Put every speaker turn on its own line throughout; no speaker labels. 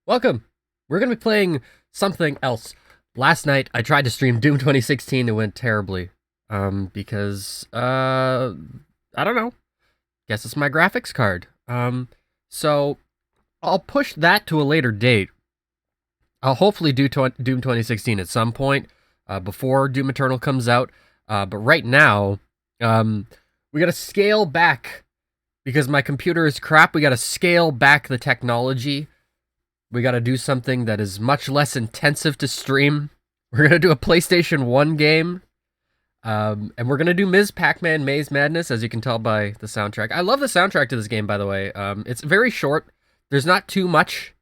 Welcome. We're going to be playing something else. Last night, I tried to stream Doom 2016. It went terribly. Because, I don't know. Guess it's my graphics card. So I'll push that to a later date. I'll hopefully do Doom 2016 at some point, before Doom Eternal comes out. But right now, we gotta scale back. Because my computer is crap, we gotta scale back the technology. We gotta do something that is much less intensive to stream. We're gonna do a PlayStation 1 game. And we're gonna do Ms. Pac-Man Maze Madness, as you can tell by the soundtrack. I love the soundtrack to this game, by the way. It's very short. There's not too much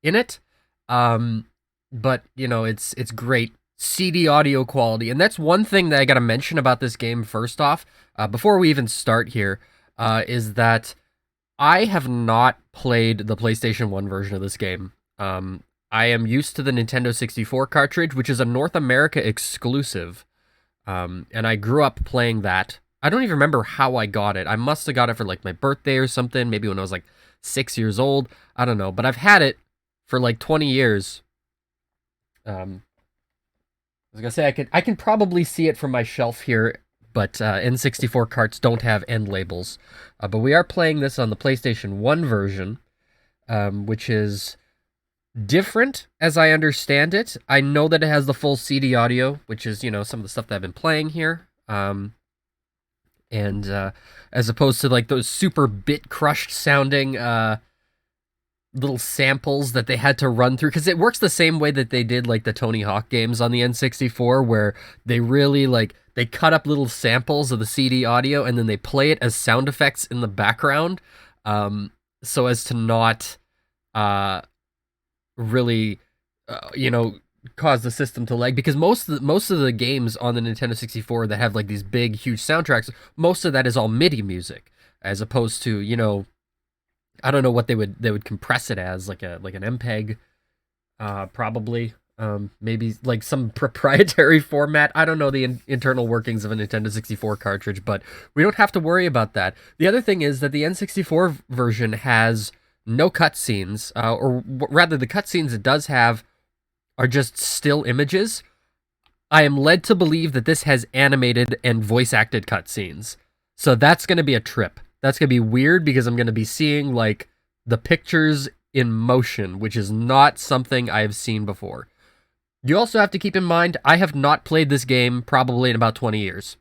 in it. But, you know, it's great. CD audio quality. And that's one thing that I gotta mention about this game first off, before we even start here, is that I have not played the PlayStation 1 version of this game. I am used to the Nintendo 64 cartridge, which is a North America exclusive. And I grew up playing that. I don't even remember how I got it. I must have got it for like my birthday or something, maybe when I was like 6 years old. I don't know, but I've had it for like 20 years. I was gonna say I can probably see it from my shelf here, but N64 carts don't have end labels. But we are playing this on the PlayStation 1 version, which is different as I understand it. I know that it has the full CD audio, which is, you know, some of the stuff that I've been playing here. And as opposed to like those super bit crushed sounding little samples that they had to run through, because it works the same way that they did like the Tony Hawk games on the N64, where they really like they cut up little samples of the CD audio and then they play it as sound effects in the background, so as to not really you know, cause the system to lag, because most of the games on the Nintendo 64 that have like these big huge soundtracks, most of that is all MIDI music, as opposed to, you know, I don't know what they would compress it as, like an MPEG, probably, maybe like some proprietary format. I don't know the internal workings of a Nintendo 64 cartridge, but we don't have to worry about that. The other thing is that the N64 version has no cutscenes, or rather, the cutscenes it does have are just still images. I am led to believe that this has animated and voice acted cutscenes, so that's going to be a trip. That's going to be weird because I'm going to be seeing, like, the pictures in motion, which is not something I have seen before. You also have to keep in mind, I have not played this game probably in about 20 years.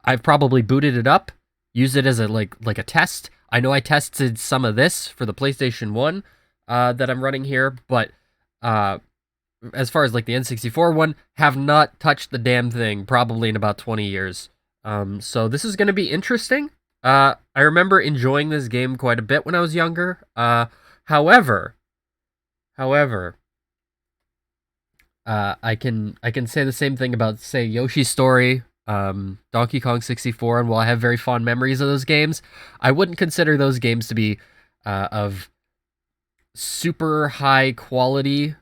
I've probably booted it up, used it as a like a test. I know I tested some of this for the PlayStation 1 that I'm running here, but as far as, like, the N64 one, have not touched the damn thing probably in about 20 years. So this is going to be interesting. I remember enjoying this game quite a bit when I was younger. However, I can say the same thing about, say, Yoshi's Story, Donkey Kong 64, and while I have very fond memories of those games, I wouldn't consider those games to be of super high quality.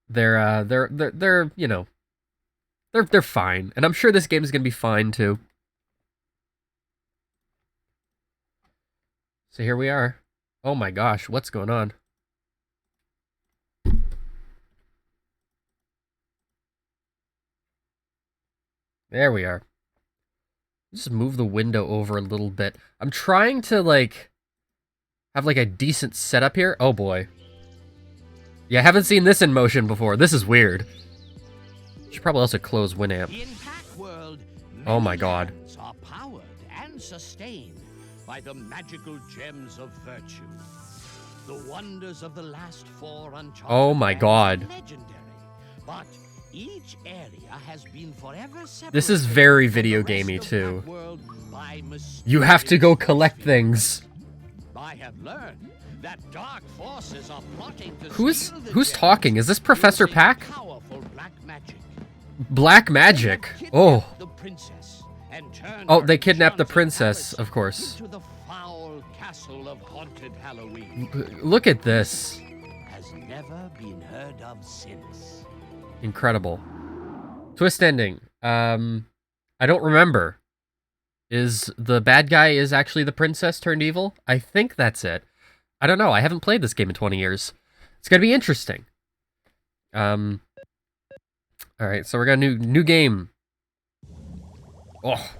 They're you know, they're fine, and I'm sure this game is gonna be fine too. So here we are. Oh my gosh, what's going on? There we are. Just move the window over a little bit. I'm trying to, like, have like a decent setup here. Oh boy. Yeah, I haven't seen this in motion before. This is weird. Should probably also close Winamp.
In Pac-World,
Oh my god.
lands are powered and sustained by the magical gems of virtue. The wonders of the last four uncharted
Oh my
lands
god.
are legendary, but each area has been forever separated.
This is very
from the
video
rest
gamey
of
too.
Pac-World by
You have to go
mysterious
collect
destiny.
things.
I have learned that dark forces are plotting to
Who's
steal the
who's
gems
talking? Is this Professor
using
Pac?
powerful black magic.
Black magic. Oh.
The princess and turn
Oh,
her
they kidnapped the
enchanted
princess,
palace
of course.
into the foul castle of haunted Halloween.
Look at this.
Has never been heard of since.
Incredible. Twist ending. I don't remember. Is the bad guy is actually the princess turned evil? I think that's it. I don't know. I haven't played this game in 20 years. It's gonna be interesting. All right, so we're gonna new game. Oh,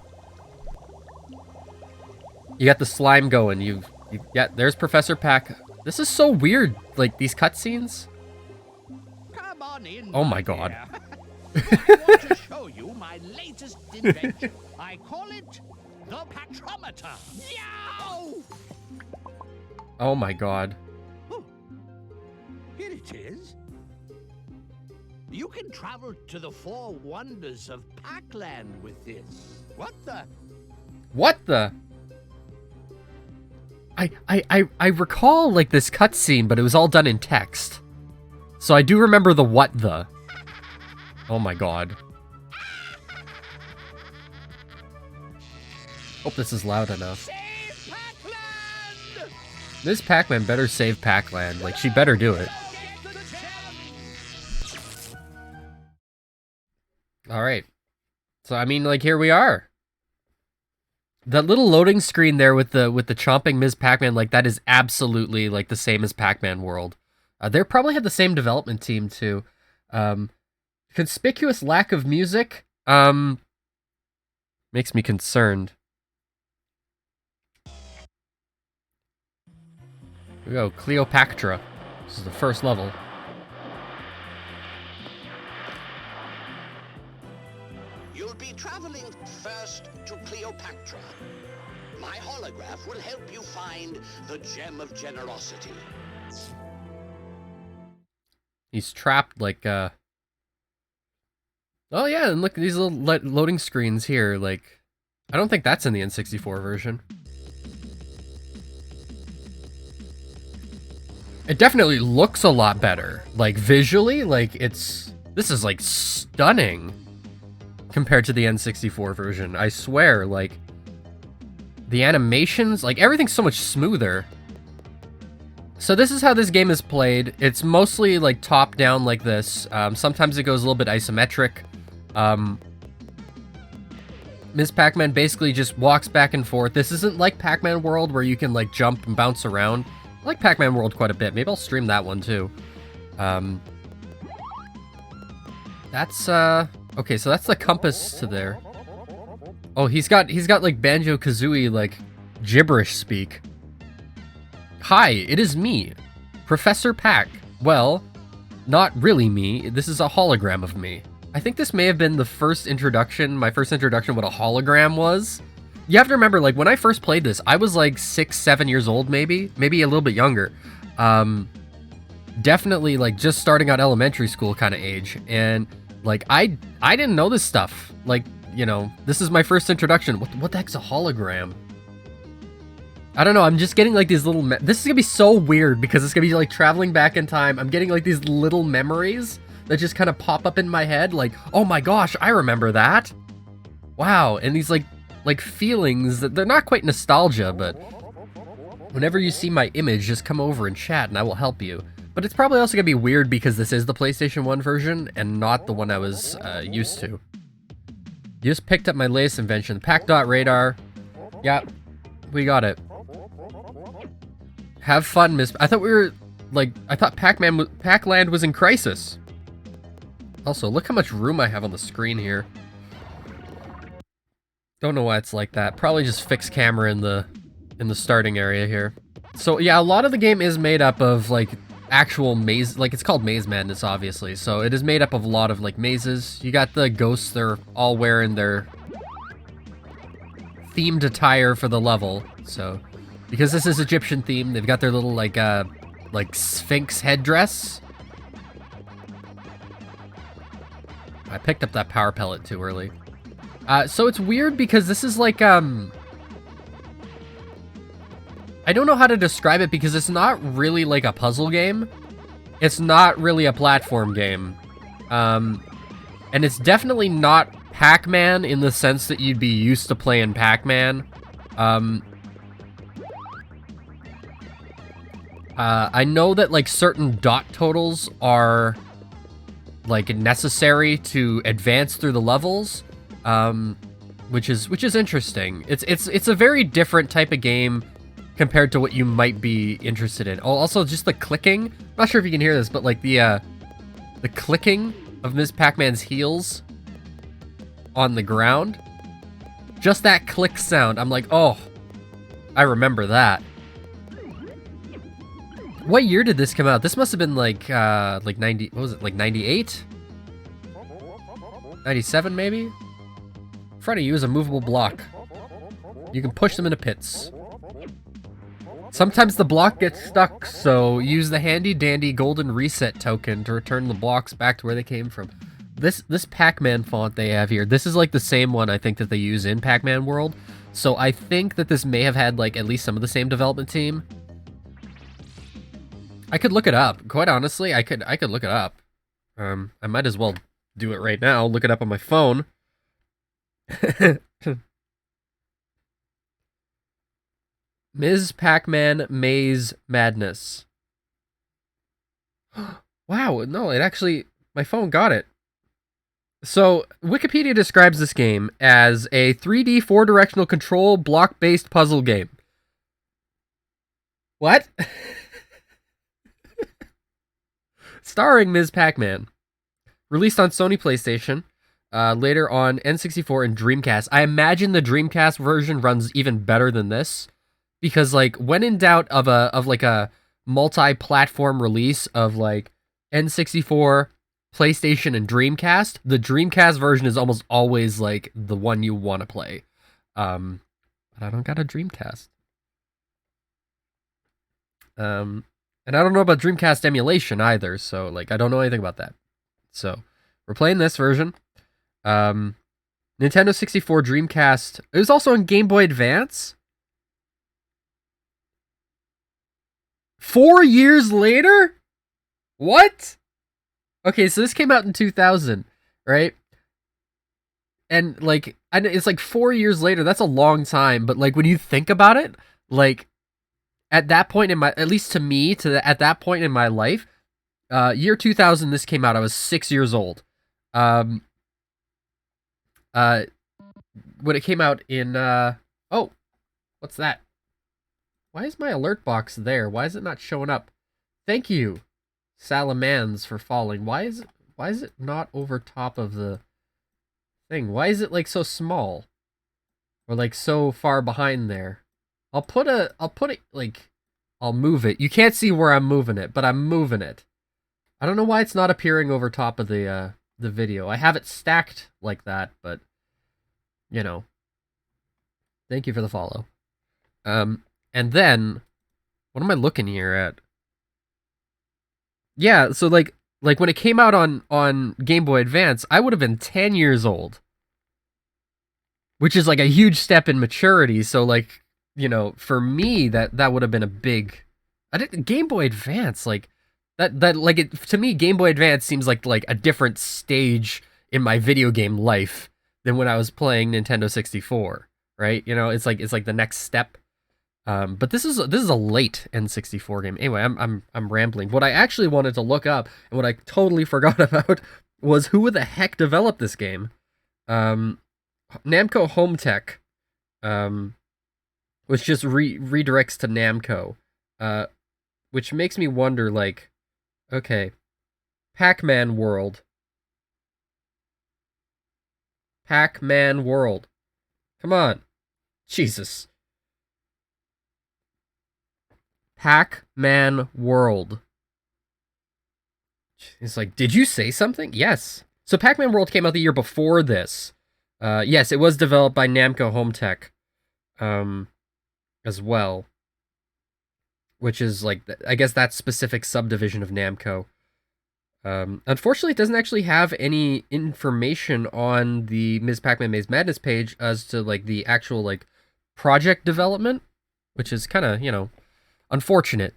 you got the slime going. You there's Professor Pac. This is so weird. Like these cutscenes.
Come on in.
Oh my god.
I want to show you my latest invention. I call it the Pactrometer. Yow!
Oh my god.
Oh, here it is. You can travel to the 4 wonders of Pac-Land with this. What the?
What the? I recall like this cutscene, but it was all done in text. So I do remember the what the. Oh my god. Hope this is loud enough.
Save Pac-Land!
This Pac-Man better save Pac-Land. Like, she better do it. Alright. So, I mean, like, here we are. That little loading screen there with the chomping Ms. Pac-Man, like, that is absolutely, like, the same as Pac-Man World. They probably had the same development team, too. Conspicuous lack of music, makes me concerned. Here we go, Cleopatra. This is the first level.
You'll be traveling first to Cleopatra. My holograph will help you find the Gem of Generosity.
He's trapped like, Oh yeah, and look at these little loading screens here, like... I don't think that's in the N64 version. It definitely looks a lot better. Like, visually, like, it's... This is, like, stunning compared to the N64 version. I swear, like... The animations, like, everything's so much smoother. So this is how this game is played. It's mostly, like, top-down like this. Sometimes it goes a little bit isometric. Ms. Pac-Man basically just walks back and forth. This isn't like Pac-Man World where you can, like, jump and bounce around. I like Pac-Man World quite a bit. Maybe I'll stream that one, too. That's, okay, so that's the compass to there. Oh, he's got, like, Banjo-Kazooie, like, gibberish speak. Hi, it is me, Professor Pac. Well, not really me. This is a hologram of me. I think this may have been the first introduction, my first introduction what a hologram was. You have to remember, like, when I first played this, I was like 6, 7 years old, maybe a little bit younger. Definitely, like, just starting out elementary school kind of age. And, like, I didn't know this stuff. Like, you know, this is my first introduction. What the heck's a hologram? I don't know, I'm just getting, like, these little... This is gonna be so weird, because it's gonna be, like, traveling back in time. I'm getting, like, these little memories that just kind of pop up in my head, like, oh my gosh, I remember that. Wow, and these, like feelings that they're not quite nostalgia, but whenever you see my image, just come over and chat, and I will help you. But it's probably also gonna be weird, because this is the PlayStation 1 version, and not the one I was used to. Just picked up my latest invention, the Pac-Dot radar. Yeah, we got it. Have fun, Miss... I thought we were, like... I thought Pac-Land was in crisis. Also, look how much room I have on the screen here. Don't know why it's like that. Probably just fixed camera in the starting area here. So, yeah, a lot of the game is made up of, like, actual maze... Like, it's called Maze Madness, obviously. So, it is made up of a lot of, like, mazes. You got the ghosts. They're all wearing their themed attire for the level. So... Because this is Egyptian themed, they've got their little, like Sphinx headdress. I picked up that power pellet too early. So it's weird because this is like, I don't know how to describe it because it's not really like a puzzle game. It's not really a platform game. And it's definitely not Pac-Man in the sense that you'd be used to playing Pac-Man. I know that, like, certain dot totals are, like, necessary to advance through the levels, which is interesting. It's a very different type of game compared to what you might be interested in. Oh, also just the clicking. I'm not sure if you can hear this, but like the clicking of Ms. Pac-Man's heels on the ground. Just that click sound. I'm like, oh, I remember that. What year did this come out? This must have been like 90, what was it, like 98? 97 maybe? In front of you is a movable block. You can push them into pits. Sometimes the block gets stuck, so use the handy dandy golden reset token to return the blocks back to where they came from. This Pac-Man font they have here, this is like the same one I think that they use in Pac-Man World. So I think that this may have had like at least some of the same development team. I could look it up. Quite honestly, I could look it up. I might as well do it right now. Look it up on my phone. Ms. Pac-Man Maze Madness. Wow, no, it actually, my phone got it. So, Wikipedia describes this game as a 3D 4-directional control block-based puzzle game. What? Starring Ms. Pac-Man. Released on Sony PlayStation, later on N64 and Dreamcast. I imagine the Dreamcast version runs even better than this, because like when in doubt of a multi-platform release of like N64, PlayStation, and Dreamcast, the Dreamcast version is almost always like the one you want to play. But I don't got a Dreamcast. And I don't know about Dreamcast emulation either, so like I don't know anything about that. So we're playing this version. Nintendo 64, Dreamcast. It was also on Game Boy Advance. 4 years later? What? Okay, so this came out in 2000, right? And like, it's like 4 years later. That's a long time, but like when you think about it, like at that point in my, at least to me, at that point in my life, year 2000, this came out. I was 6 years old. When it came out in, oh, what's that? Why is my alert box there? Why is it not showing up? Thank you, Salamans, for falling. Why is it not over top of the thing? Why is it like so small? Or like so far behind there? I'll move it. You can't see where I'm moving it, but I'm moving it. I don't know why it's not appearing over top of the video. I have it stacked like that, but you know. Thank you for the follow. And then, what am I looking here at? Yeah, so like when it came out on Game Boy Advance, I would have been 10 years old. Which is like a huge step in maturity, so like, you know, for me, that would have been a big... Game Boy Advance, like, that like, to me, Game Boy Advance seems like a different stage in my video game life than when I was playing Nintendo 64, right? You know, it's like the next step. But this is a late N64 game. Anyway, I'm rambling. What I actually wanted to look up, and what I totally forgot about, was who the heck developed this game. Namco Home Tech, which just redirects to Namco, which makes me wonder, like, okay, Pac-Man World. Pac-Man World. Come on. Jesus. Pac-Man World. It's like, did you say something? Yes. So Pac-Man World came out the year before this. Yes, it was developed by Namco Home Tech, as well. Which is like, I guess that specific subdivision of Namco. Unfortunately, it doesn't actually have any information on the Ms. Pac-Man Maze Madness page as to like the actual like project development, which is kind of, you know, unfortunate.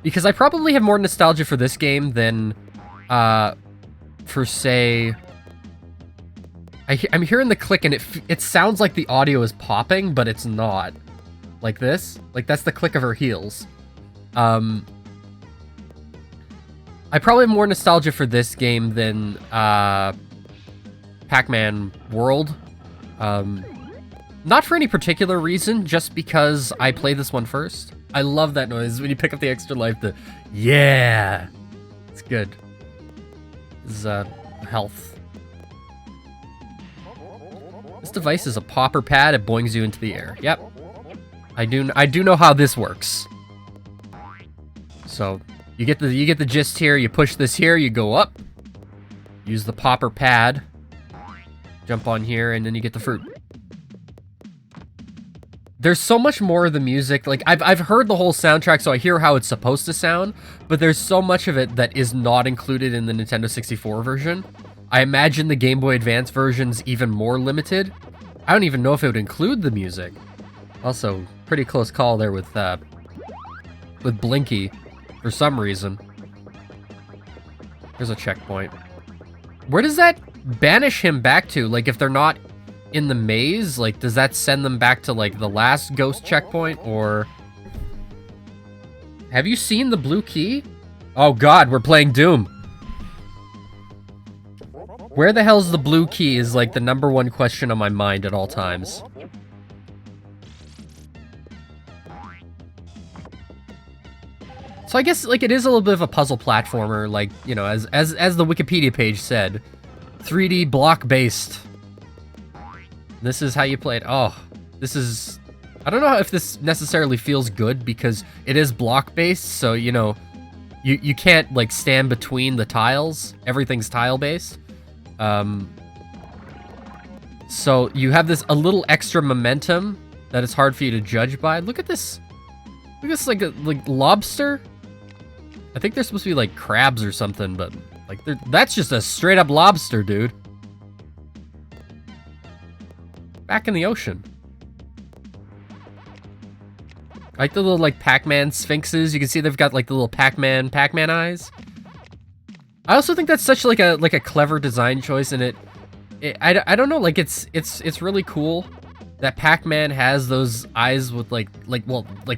Because I probably have more nostalgia for this game than, for say... I'm hearing the click and it sounds like the audio is popping, but it's not. Like this. Like, that's the click of her heels. I probably have more nostalgia for this game than, Pac-Man World. Not for any particular reason, just because I play this one first. I love that noise when you pick up the extra life. Yeah, it's good. This is health. This device is a popper pad. It boings you into the air. Yep, I do know how this works. So you get the gist here. You push this here. You go up. Use the popper pad. Jump on here, and then you get the fruit. There's so much more of the music. Like, I've heard the whole soundtrack, so I hear how it's supposed to sound, but there's so much of it that is not included in the Nintendo 64 version. I imagine the Game Boy Advance version's even more limited. I don't even know if it would include the music. Also, pretty close call there with Blinky, for some reason. There's a checkpoint. Where does that banish him back to? Like, if they're not in the maze, like, does that send them back to, like, the last ghost checkpoint, or... Have you seen the blue key? Oh god, we're playing Doom. Where the hell's the blue key is, like, the #1 question on my mind at all times. So I guess, like, it is a little bit of a puzzle platformer, like, you know, as the Wikipedia page said. 3D block-based. This is how you play it. Oh, this is... I don't know if this necessarily feels good because it is block-based, so, you know, you can't, like, stand between the tiles. Everything's tile-based. So you have this a little extra momentum that is hard for you to judge by. Look at this. Look at this, like lobster. I think they're supposed to be, like, crabs or something, but, like, that's just a straight-up lobster, dude. Back in the ocean. I like the little, like, Pac-Man sphinxes. You can see they've got, like, the little Pac-Man eyes. I also think that's such, like a clever design choice, and I don't know, like, it's really cool that Pac-Man has those eyes with, like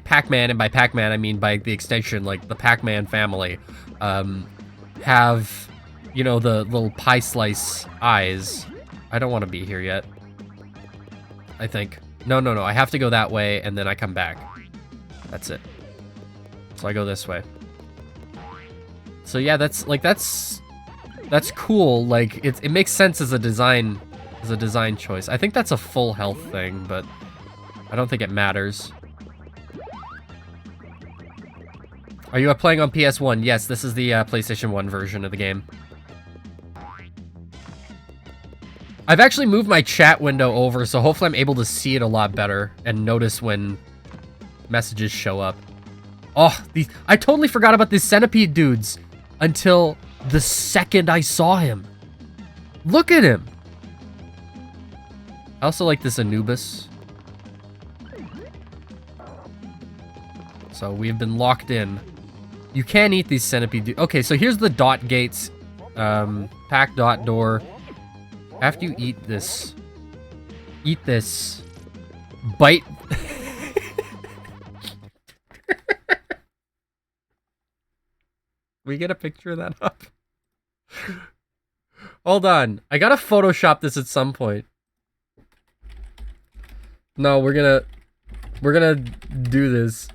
Pac-Man, and by Pac-Man I mean by the extension, like, the Pac-Man family, have, you know, the little pie slice eyes. I don't want to be here yet. I think. No, I have to go that way, and then I come back. That's it. So I go this way. So yeah, that's cool. Like, it makes sense as a design choice. I think that's a full health thing, but I don't think it matters. Are you playing on PS1? Yes, this is the PlayStation 1 version of the game. I've actually moved my chat window over, so hopefully I'm able to see it a lot better and notice when messages show up. Oh, I totally forgot about these centipede dudes until the second I saw him. Look at him. I also like this Anubis. So we've been locked in. You can eat these centipede dudes. Okay, so here's the dot gates. Pack dot door. After you eat this, bite. We get a picture of that up. Hold on, I gotta Photoshop this at some point. No, we're gonna do this.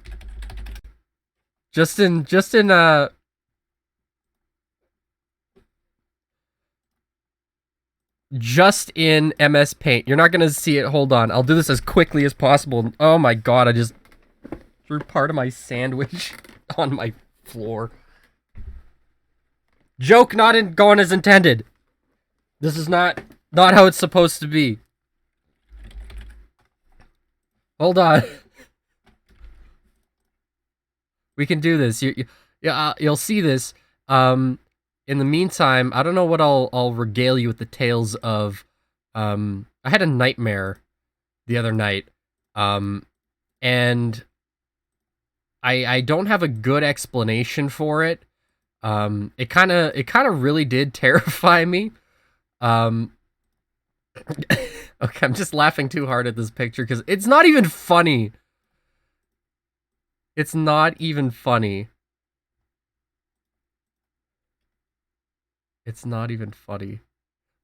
Just in MS Paint. You're not gonna see it. Hold on. I'll do this as quickly as possible. Oh my god, I just threw part of my sandwich on my floor. Joke not going as intended. This is not how it's supposed to be. Hold on. We can do this. You'll see this. In the meantime, I don't know what I'll regale you with the tales of. I had a nightmare the other night, and I don't have a good explanation for it. It kind of really did terrify me. Okay, I'm just laughing too hard at this picture because it's not even funny. It's not even funny. It's not even funny.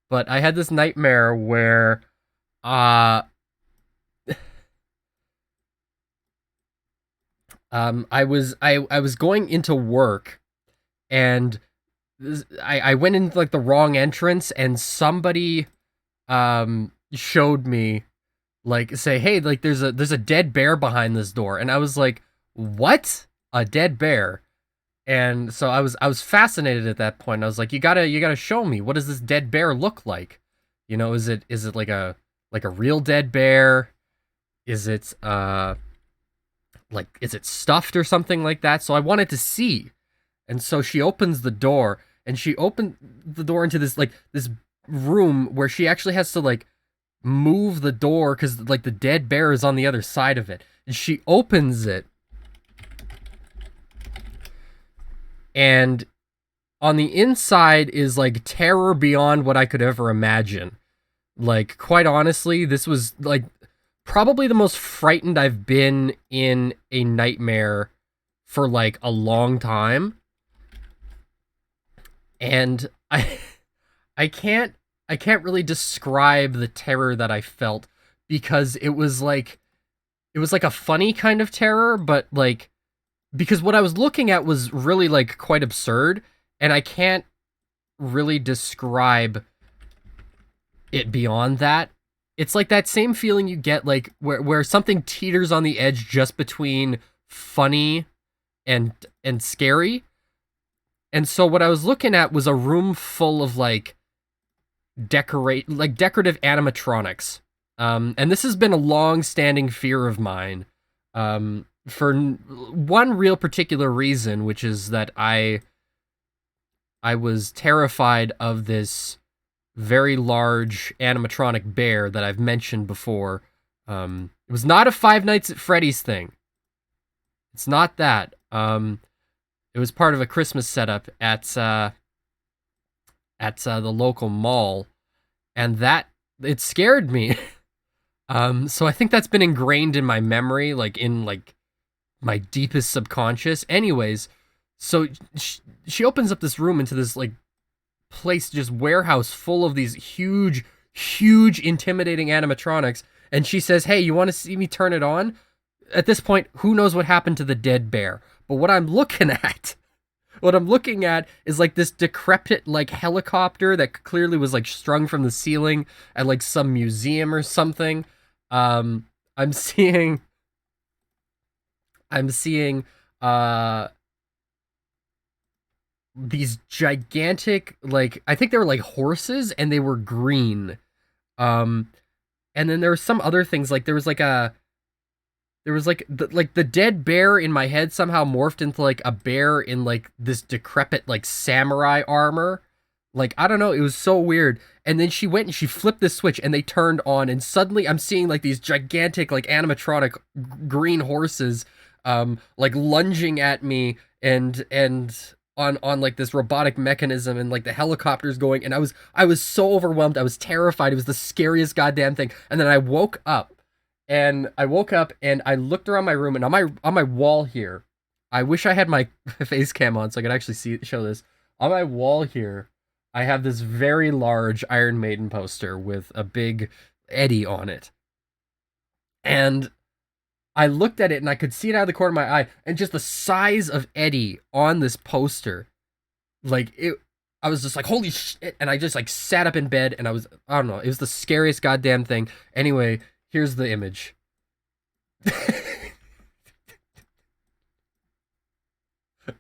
But I had this nightmare where I was going into work, and I went in like the wrong entrance, and somebody showed me, like, say, hey, like there's a dead bear behind this door, and I was like, what? A dead bear? And so I was fascinated at that point. I was like, you gotta show me, what does this dead bear look like? You know, is it like a real dead bear? Is it like, is it stuffed or something like that? So I wanted to see. And so she opens the door, and she opened the door into this, like, this room where she actually has to, like, move the door because, like, the dead bear is on the other side of it. And she opens it, and on the inside is, like, terror beyond what I could ever imagine. Like, quite honestly, this was, like, probably the most frightened I've been in a nightmare for, like, a long time. And I can't really describe the terror that I felt, because it was like a funny kind of terror, but like, because what I was looking at was really, like, quite absurd, and I can't really describe it beyond that. It's like that same feeling you get, like, where something teeters on the edge just between funny and scary. And so what I was looking at was a room full of, like, decorative animatronics. And this has been a long-standing fear of mine, for one real particular reason, which is that I was terrified of this very large animatronic bear that I've mentioned before. It was not a Five Nights at Freddy's thing. It's not that. It was part of a Christmas setup at the local mall, and that, it scared me. So I think that's been ingrained in my memory, like, in, like, my deepest subconscious. Anyways, so she opens up this room into this, like, place, just warehouse full of these huge, intimidating animatronics, and she says, hey, you want to see me turn it on? At this point, who knows what happened to the dead bear? But what I'm looking at is, like, this decrepit, like, helicopter that clearly was, like, strung from the ceiling at, like, some museum or something. I'm seeing these gigantic, like, I think they were like horses, and they were green. And then there were some other things, like there was like the dead bear in my head somehow morphed into, like, a bear in, like, this decrepit, like, samurai armor. Like, I don't know, it was so weird. And then she went and she flipped this switch, and they turned on, and suddenly I'm seeing, like, these gigantic, like, animatronic green horses, like, lunging at me, and on like this robotic mechanism, and, like, the helicopter's going, and I was so overwhelmed. I was terrified. It was the scariest goddamn thing. And then I woke up, and I looked around my room, and on my wall here, I wish I had my face cam on so I could actually show this. On my wall here, I have this very large Iron Maiden poster with a big Eddie on it. And I looked at it, and I could see it out of the corner of my eye, and just the size of Eddie on this poster, like, I was just like, holy shit, and I just, like, sat up in bed, and I don't know, it was the scariest goddamn thing. Anyway, here's the image.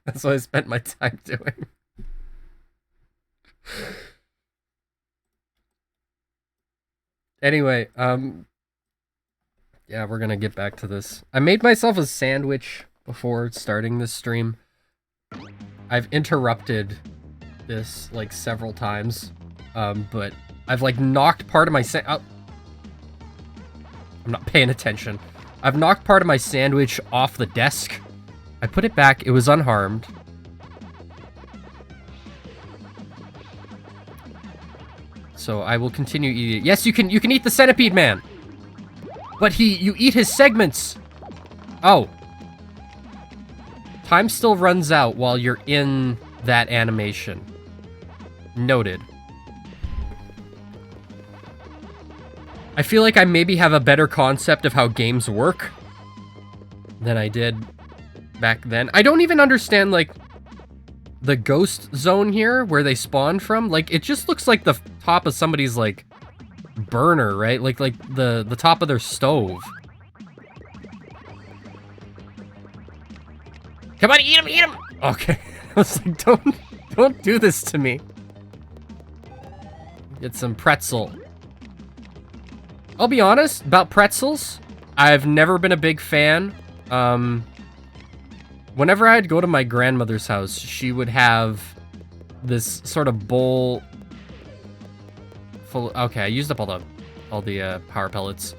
That's what I spent my time doing. Anyway, yeah, we're gonna get back to this. I made myself a sandwich before starting this stream. I've interrupted this, like, several times, but I've, like, knocked part of my I'm not paying attention. I've knocked part of my sandwich off the desk. I put it back. It was unharmed. So I will continue eating it. Yes, you can eat the centipede man. But you eat his segments. Oh. Time still runs out while you're in that animation. Noted. I feel like I maybe have a better concept of how games work than I did back then. I don't even understand, like, the ghost zone here where they spawn from. Like, it just looks like the top of somebody's, like, burner, right? Like the top of their stove. Come on, eat him, eat him! Okay. I was like, don't do this to me. Get some pretzel. I'll be honest, about pretzels, I've never been a big fan. Whenever I'd go to my grandmother's house, she would have this sort of bowl full. Okay, I used up all the power pellets.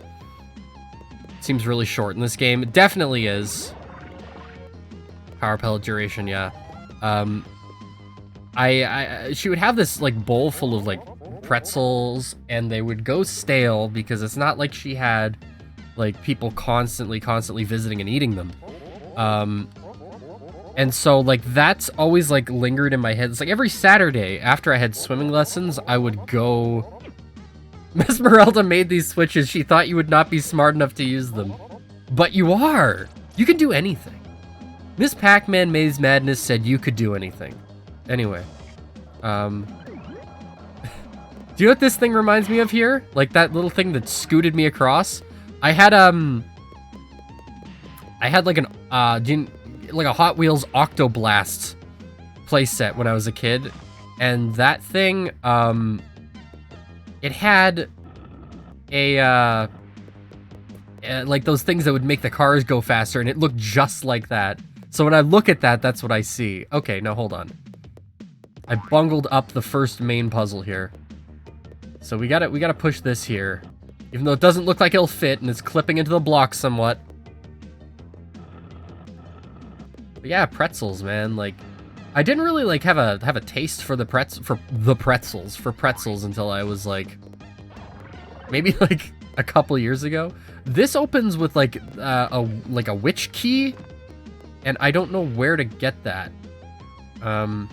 Seems really short in this game. It definitely is. Power pellet duration, yeah. She would have this like bowl full of like pretzels, and they would go stale because it's not like she had like people constantly visiting and eating them. And so like that's always like lingered in my head. It's like every Saturday after I had swimming lessons, I would go. Mesmeralda made these switches. She thought you would not be smart enough to use them, but you are. You can do anything. Miss Pac-Man Maze Madness said you could do anything. Anyway, do you know what this thing reminds me of here? Like that little thing that scooted me across. I had like like a Hot Wheels Octoblast playset when I was a kid, and that thing, it had a like those things that would make the cars go faster, and it looked just like that. So when I look at that, that's what I see. Okay, now hold on. I bungled up the first main puzzle here. So we gotta push this here. Even though it doesn't look like it'll fit, and it's clipping into the block somewhat. But yeah, pretzels, man. Like, I didn't really like have a taste for pretzels until I was like maybe like a couple years ago. This opens with like a witch key, and I don't know where to get that. I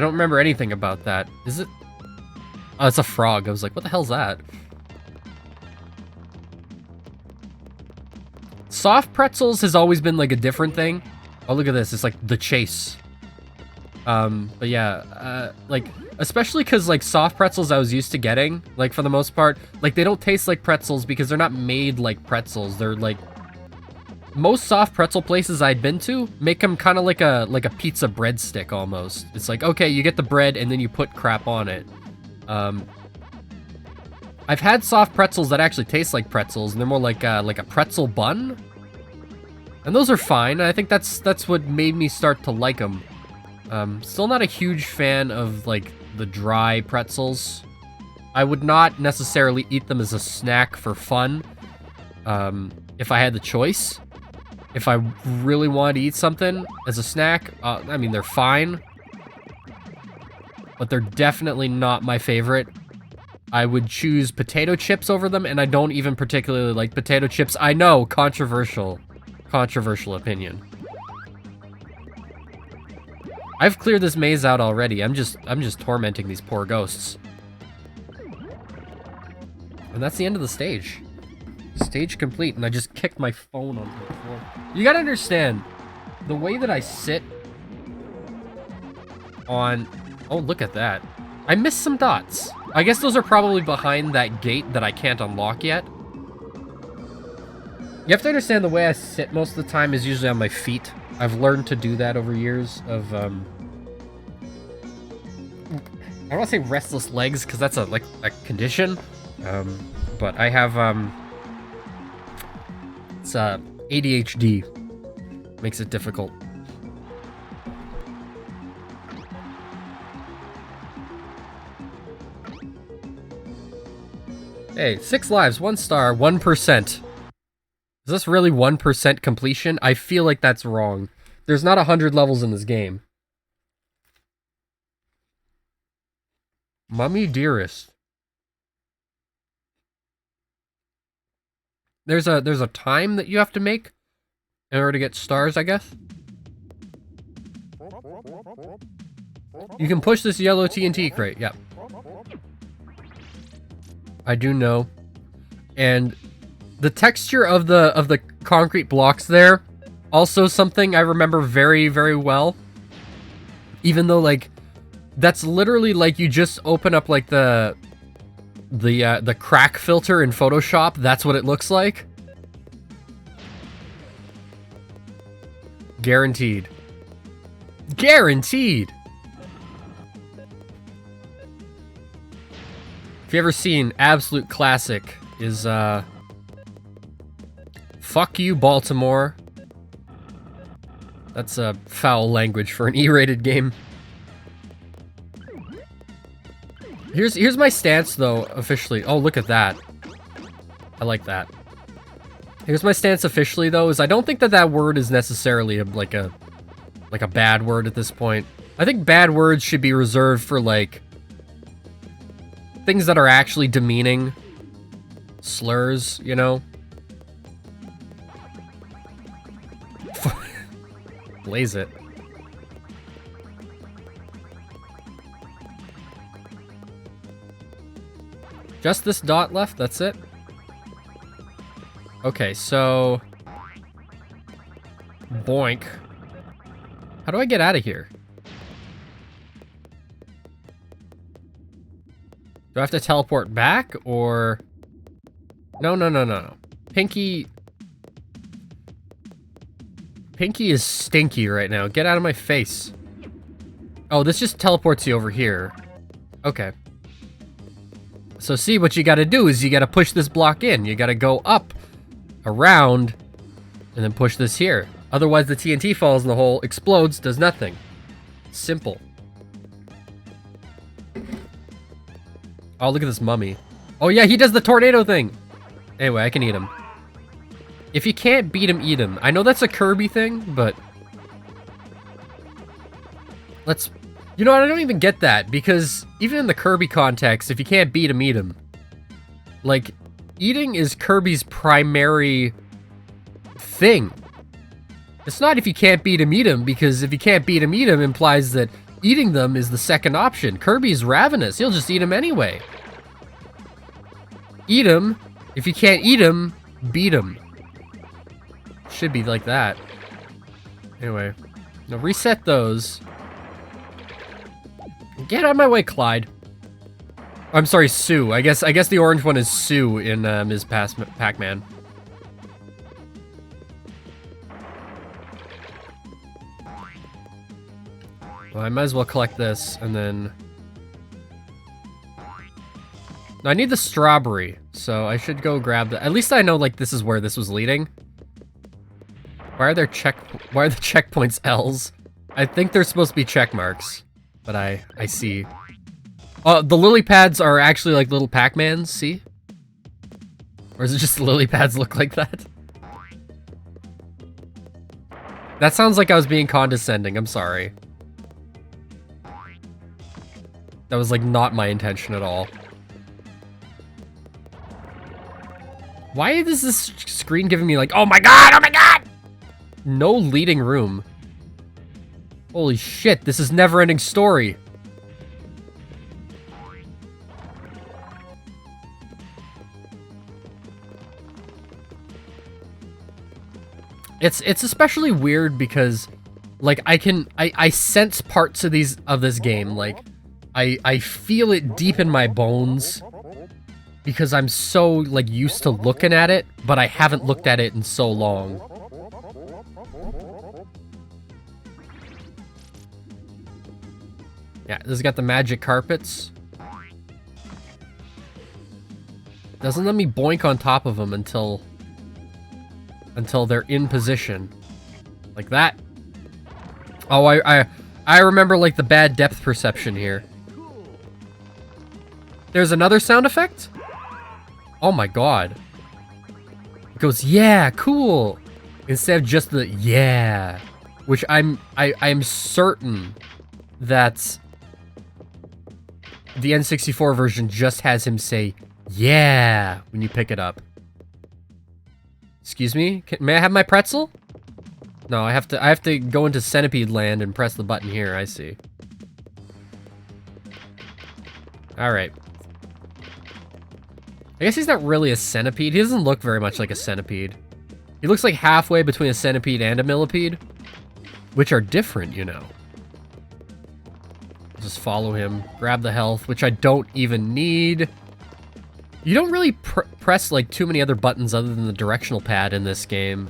don't remember anything about that. Is it? Oh, it's a frog. I was like, what the hell's that? Soft pretzels has always been like a different thing. Oh, look at this. It's like the chase. But yeah, like, especially because like soft pretzels I was used to getting, like for the most part, like they don't taste like pretzels because they're not made like pretzels. They're like, most soft pretzel places I'd been to make them kind of like a pizza breadstick almost. It's like, okay, you get the bread and then you put crap on it. I've had soft pretzels that actually taste like pretzels, and they're more like a pretzel bun, and those are fine. I think that's what made me start to like them. Still not a huge fan of like the dry pretzels. I would not necessarily eat them as a snack for fun. If I had the choice. If I really wanted to eat something as a snack, I mean, they're fine. But they're definitely not my favorite. I would choose potato chips over them, and I don't even particularly like potato chips. I know, controversial opinion. I've cleared this maze out already. I'm just tormenting these poor ghosts. And that's the end of the stage. Stage complete, and I just kicked my phone onto the floor. You gotta understand, the way that I sit on... Oh, look at that. I missed some dots. I guess those are probably behind that gate that I can't unlock yet. You have to understand the way I sit most of the time is usually on my feet. I've learned to do that over years of, I don't want to say restless legs, because that's a condition. But I have, it's ADHD. Makes it difficult. Hey, 6 lives, 1 star, 1%. Is this really 1% completion? I feel like that's wrong. There's not 100 levels in this game. Mummy Dearest. There's a time that you have to make in order to get stars, I guess. You can push this yellow TNT crate, yep. I do know. And the texture of the concrete blocks there. Also something I remember very, very well. Even though, like, that's literally like you just open up like the crack filter in Photoshop. That's what it looks like. Guaranteed. Guaranteed. If you ever seen absolute classic is Fuck You Baltimore. That's a foul language for an E-rated game. Here's my stance though, officially. Oh, look at that. I like that. Here's my stance officially though, is I don't think that that word is necessarily like a bad word at this point. I think bad words should be reserved for like things that are actually demeaning. Slurs, you know? Blaze it. Just this dot left, that's it? Okay, so... Boink. How do I get out of here? Do I have to teleport back, or... No. Pinky is stinky right now. Get out of my face. Oh, this just teleports you over here. Okay. So see, what you gotta do is you gotta push this block in. You gotta go up, around, and then push this here. Otherwise the TNT falls in the hole, explodes, does nothing. Simple. Oh, look at this mummy. Oh yeah, he does the tornado thing! Anyway, I can eat him. If you can't beat him, eat him. I know that's a Kirby thing, but... Let's... You know what, I don't even get that, because even in the Kirby context, if you can't beat him, eat him. Like, eating is Kirby's primary thing. It's not if you can't beat him, eat him, because if you can't beat him, eat him implies that eating them is the second option. Kirby's ravenous, he'll just eat him anyway. Eat him. If you can't eat him, beat him. Should be like that. Anyway, now reset those. Get out of my way, Clyde. I'm sorry, Sue. I guess the orange one is Sue in Ms. Pac-Man. Well, I might as well collect this, and then... I need the strawberry, so I should go grab the... At least I know, like, this is where this was leading. Why are the checkpoints L's? I think they're supposed to be check marks, but I see. The lily pads are actually like little Pac-Mans, see? Or is it just the lily pads look like that? That sounds like I was being condescending, I'm sorry. That was like not my intention at all. Why is this screen giving me like, oh my god, oh my god! No leading room. Holy shit, this is never-ending story. It's especially weird because like I sense parts of this game, like I feel it deep in my bones because I'm so like used to looking at it, but I haven't looked at it in so long. Yeah, this has got the magic carpets. Doesn't let me boink on top of them until they're in position. Like that. Oh, I remember like the bad depth perception here. There's another sound effect? Oh my god. It goes, yeah, cool. Instead of just the yeah, which I'm certain that the N64 version just has him say, yeah, when you pick it up. Excuse me? May I have my pretzel? No, I have to go into Centipede Land and press the button here, I see. Alright. I guess he's not really a centipede. He doesn't look very much like a centipede. He looks like halfway between a centipede and a millipede, which are different, you know. Just follow him, grab the health, which I don't even need. You don't really press like too many other buttons other than the directional pad in this game.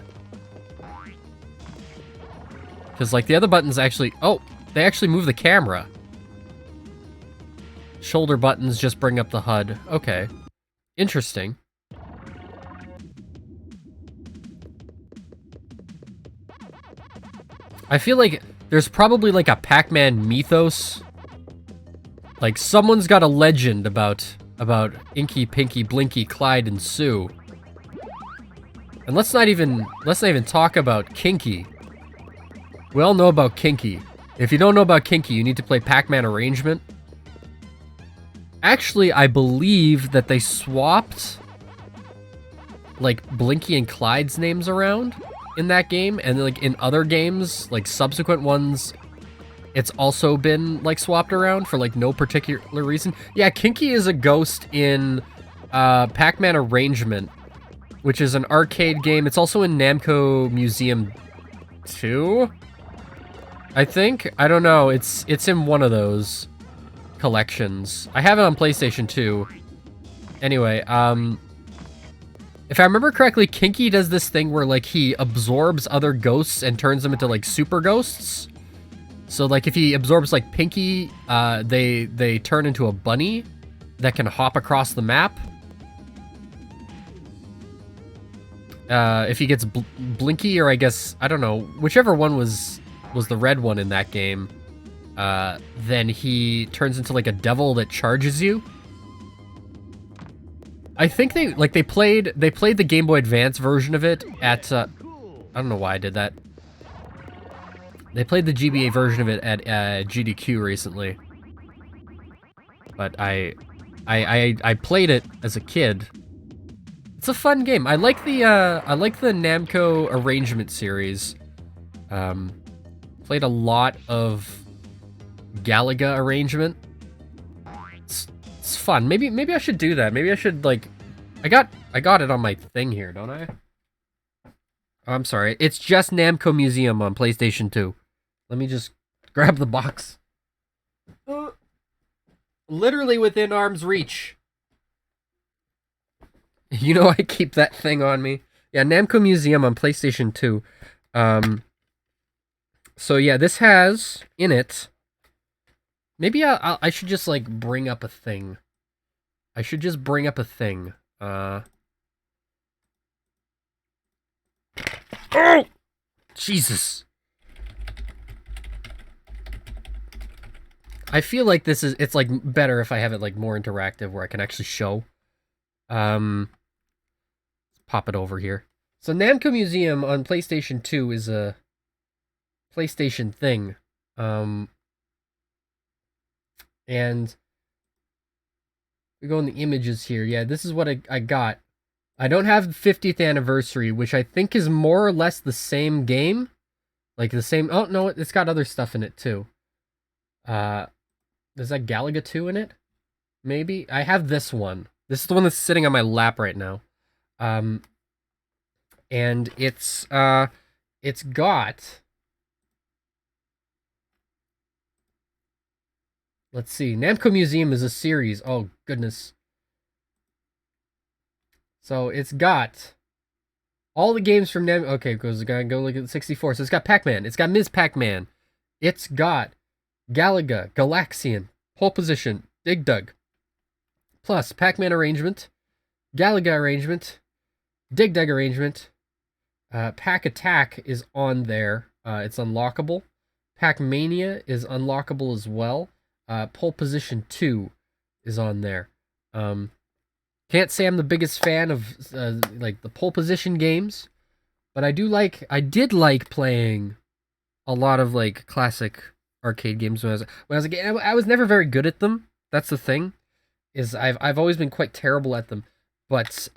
Because like the other buttons actually, oh, they actually move the camera. Shoulder buttons just bring up the HUD. Okay. Interesting. I feel like there's probably like a Pac-Man mythos. Like someone's got a legend about Inky, Pinky, Blinky, Clyde, and Sue. And let's not even talk about Kinky. We all know about Kinky. If you don't know about Kinky, you need to play Pac-Man Arrangement. Actually, I believe that they swapped like Blinky and Clyde's names around in that game, and like in other games, like subsequent ones, it's also been like swapped around for like no particular reason. Yeah, Kinky is a ghost in Pac-Man Arrangement, which is an arcade game. It's also in Namco Museum 2, I think. I don't know. It's in one of those collections. I have it on PlayStation 2. Anyway, if I remember correctly, Kinky does this thing where like he absorbs other ghosts and turns them into like super ghosts. So like if he absorbs like Pinky, they turn into a bunny that can hop across the map. If he gets Blinky, or I guess, I don't know, whichever one was the red one in that game, then he turns into like a devil that charges you. I think they played the Game Boy Advance version of it at I don't know why I did that. They played the GBA version of it at GDQ recently. But I played it as a kid. It's a fun game. I like the Namco Arrangement series. Played a lot of Galaga Arrangement. It's fun. Maybe I should do that. Maybe I should like I got it on my thing here, don't I? Oh, I'm sorry. It's just Namco Museum on PlayStation 2. Let me just grab the box. Literally within arm's reach. You know I keep that thing on me. Yeah, Namco Museum on PlayStation 2. So yeah, this has in it. Maybe I should just like bring up a thing. I should just bring up a thing. Oh! Jesus. I feel like it's like better if I have it like more interactive where I can actually show. Pop it over here. So Namco Museum on PlayStation 2 is a PlayStation thing. And we go in the images here. Yeah, this is what I got. I don't have 50th anniversary, which I think is more or less the same game. Like the same... Oh, no, it's got other stuff in it, too. Is that Galaga 2 in it? Maybe? I have this one. This is the one that's sitting on my lap right now. And it's got... Let's see. Namco Museum is a series. Oh, goodness. So it's got all the games from Namco. Okay, goes go look at the 64. So it's got Pac-Man. It's got Ms. Pac-Man. It's got Galaga, Galaxian, Pole Position, Dig Dug. Plus Pac-Man Arrangement, Galaga Arrangement, Dig Dug Arrangement. Pac Attack is on there. It's unlockable. Pac-Mania is unlockable as well. Pole Position 2 is on there. Can't say I'm the biggest fan of like the pole position games, but I did like playing a lot of like classic arcade games when I was a kid. I was never very good at them. That's the thing, is I've always been quite terrible at them. But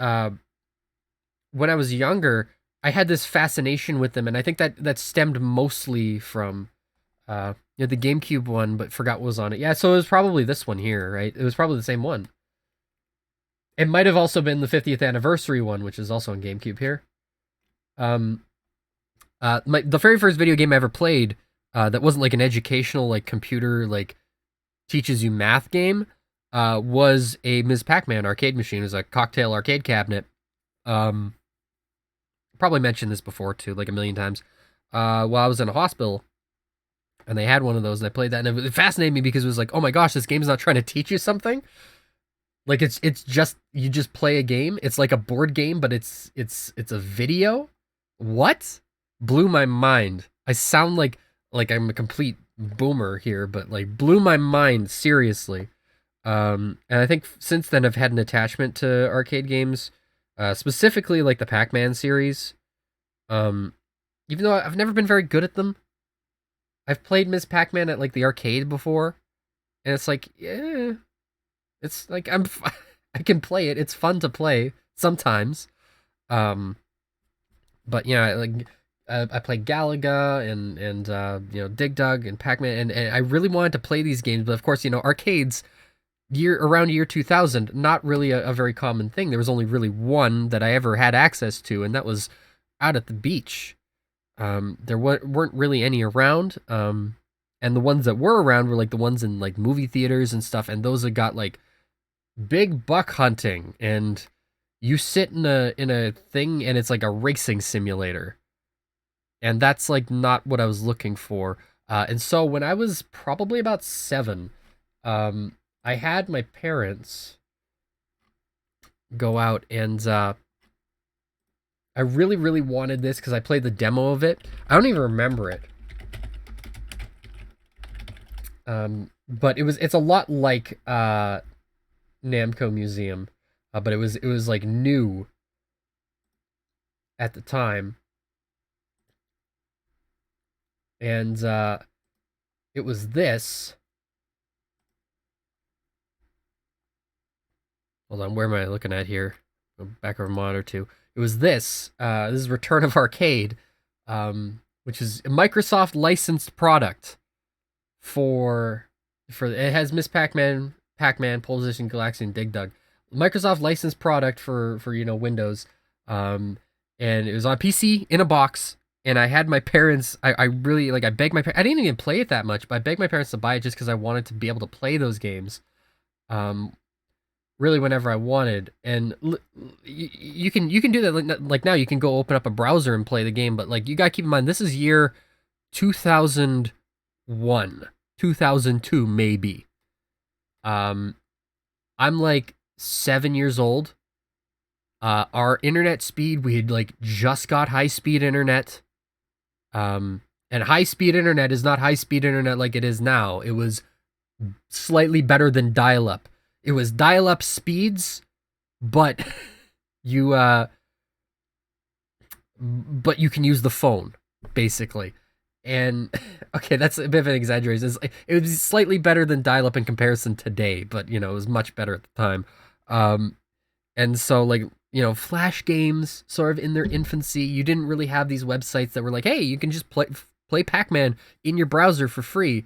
when I was younger, I had this fascination with them, and I think that stemmed mostly from the GameCube one, but forgot what was on it. Yeah, so it was probably this one here, right? It was probably the same one. It might have also been the 50th anniversary one, which is also on GameCube here. Um, the very first video game I ever played that wasn't like an educational like computer like teaches you math game was a Ms. Pac-Man arcade machine. It was a cocktail arcade cabinet. Probably mentioned this before too, like a million times. While I was in a hospital, and they had one of those, and I played that, and it fascinated me because it was like, oh my gosh, this game's not trying to teach you something. Like it's just you just play a game. It's like a board game, but it's a video. What? Blew my mind. I sound like I'm a complete boomer here, but like blew my mind seriously. And I think since then I've had an attachment to arcade games, specifically like the Pac-Man series. Even though I've never been very good at them. I've played Ms. Pac-Man at like the arcade before, and it's like, yeah, it's like I can play it. It's fun to play sometimes. Um, but yeah, like I played Galaga and Dig Dug and Pac-Man, and I really wanted to play these games, but of course, arcades around year 2000, not really a very common thing. There was only really one that I ever had access to, and that was out at the beach. There weren't really any around. And the ones that were around were like the ones in like movie theaters and stuff, and those that got like big buck hunting, and you sit in a thing and it's like a racing simulator. And that's like not what I was looking for. And so when I was probably about 7, I had my parents go out, and I really, really wanted this because I played the demo of it. I don't even remember it. But it's a lot like Namco Museum, but it was like new at the time, and it was this. Hold on, where am I looking at here? Go back over monitor too. It was this. This is Return of Arcade, which is a Microsoft licensed product for it has Miss Pac-Man, Pole Position, Galaxy, and Dig Dug. Microsoft licensed product for Windows, and it was on PC in a box. And I had my parents. I really I begged my parents. I didn't even play it that much, but I begged my parents to buy it just because I wanted to be able to play those games. Really whenever I wanted, and you can do that. Like now, you can go open up a browser and play the game, but like you gotta keep in mind this is year 2001, 2002 maybe. I'm like 7 years old. Our internet speed, we had like just got high speed internet. And high speed internet is not high speed internet like it is now. It was slightly better than dial up. It was dial-up speeds, but you can use the phone basically. And okay, that's a bit of an exaggeration. It was slightly better than dial-up in comparison today, but it was much better at the time. And so like Flash games sort of in their infancy. You didn't really have these websites that were like, hey, you can just play Pac-Man in your browser for free.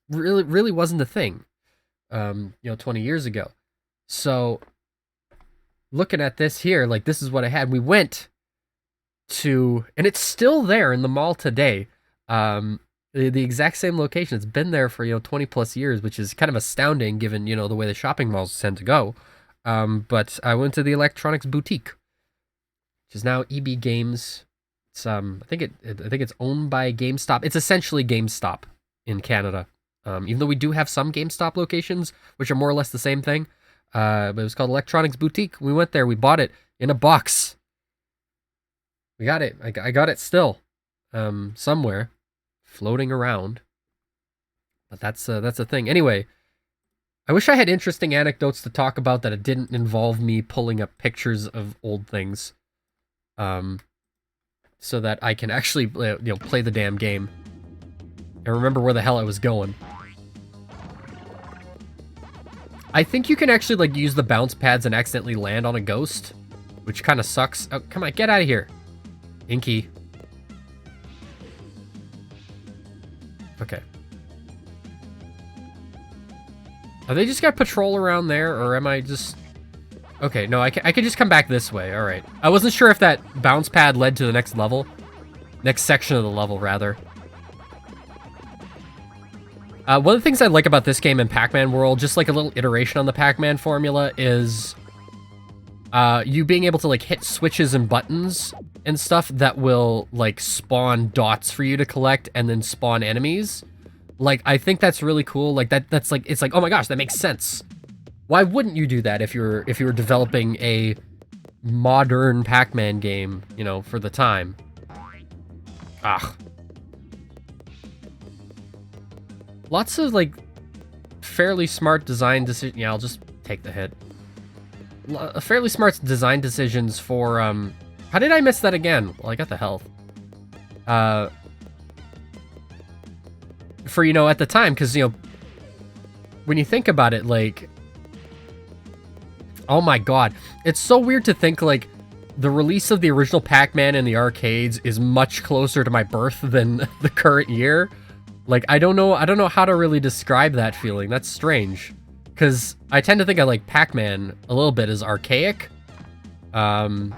Really wasn't a thing. 20 years ago. So looking at this here, like this is what I had. We went to, and it's still there in the mall today. The exact same location. It's been there for 20 plus years, which is kind of astounding given the way the shopping malls tend to go. But I went to the electronics boutique, which is now EB Games. It's I think it's owned by GameStop. It's essentially GameStop in Canada. Even though we do have some GameStop locations, which are more or less the same thing. But it was called Electronics Boutique. We went there. We bought it in a box. We got it. I got it still. Somewhere. Floating around. But that's a thing. Anyway, I wish I had interesting anecdotes to talk about that it didn't involve me pulling up pictures of old things. So that I can actually play the damn game. And remember where the hell I was going. I think you can actually like use the bounce pads and accidentally land on a ghost, which kind of sucks. Oh, come on, get out of here. Inky. Okay. Are they just got patrol around there, or am I just Okay, no, I can just come back this way. All right. I wasn't sure if that bounce pad led to the next level. Next section of the level, rather. One of the things I like about this game in Pac-Man World, just like a little iteration on the Pac-Man formula, is you being able to like hit switches and buttons and stuff that will like spawn dots for you to collect and then spawn enemies. Like, I think that's really cool. Like that's like, it's like, oh my gosh, that makes sense. Why wouldn't you do that if you were developing a modern Pac-Man game, you know, for the time? Ah. Lots of like fairly smart design decisions. Yeah, I'll just take the hit. Fairly smart design decisions for how did I miss that again? Well, I got the health. For, you know, at the time, because, you know, when you think about it, like, oh my god, it's so weird to think like the release of the original Pac-Man in the arcades is much closer to my birth than the current year. Like, I don't know how to really describe that feeling. That's strange. Because I tend to think of, like, Pac-Man a little bit as archaic. And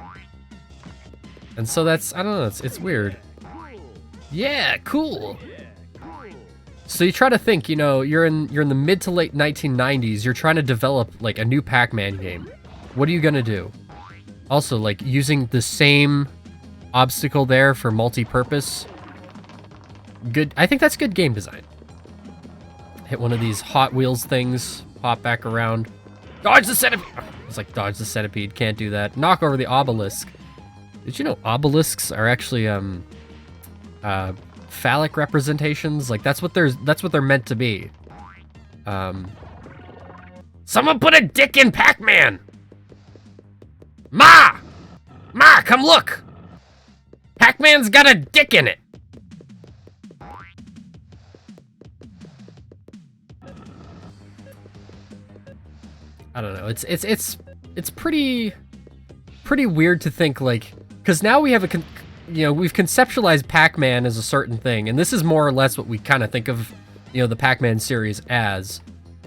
so that's, I don't know, it's weird. Yeah, cool. So you try to think, you know, you're in the mid to late 1990s, you're trying to develop, like, a new Pac-Man game. What are you gonna do? Also, like, using the same obstacle there for multi-purpose. Good, I think that's good game design. Hit one of these Hot Wheels things, pop back around. Dodge the centipede! It's like, dodge the centipede, can't do that. Knock over the obelisk. Did you know obelisks are actually, phallic representations? Like, that's what they're meant to be. Someone put a dick in Pac-Man! Ma! Ma, come look! Pac-Man's got a dick in it! I don't know. It's pretty weird to think, like, because now we have we've conceptualized Pac-Man as a certain thing, and this is more or less what we kind of think of, you know, the Pac-Man series as.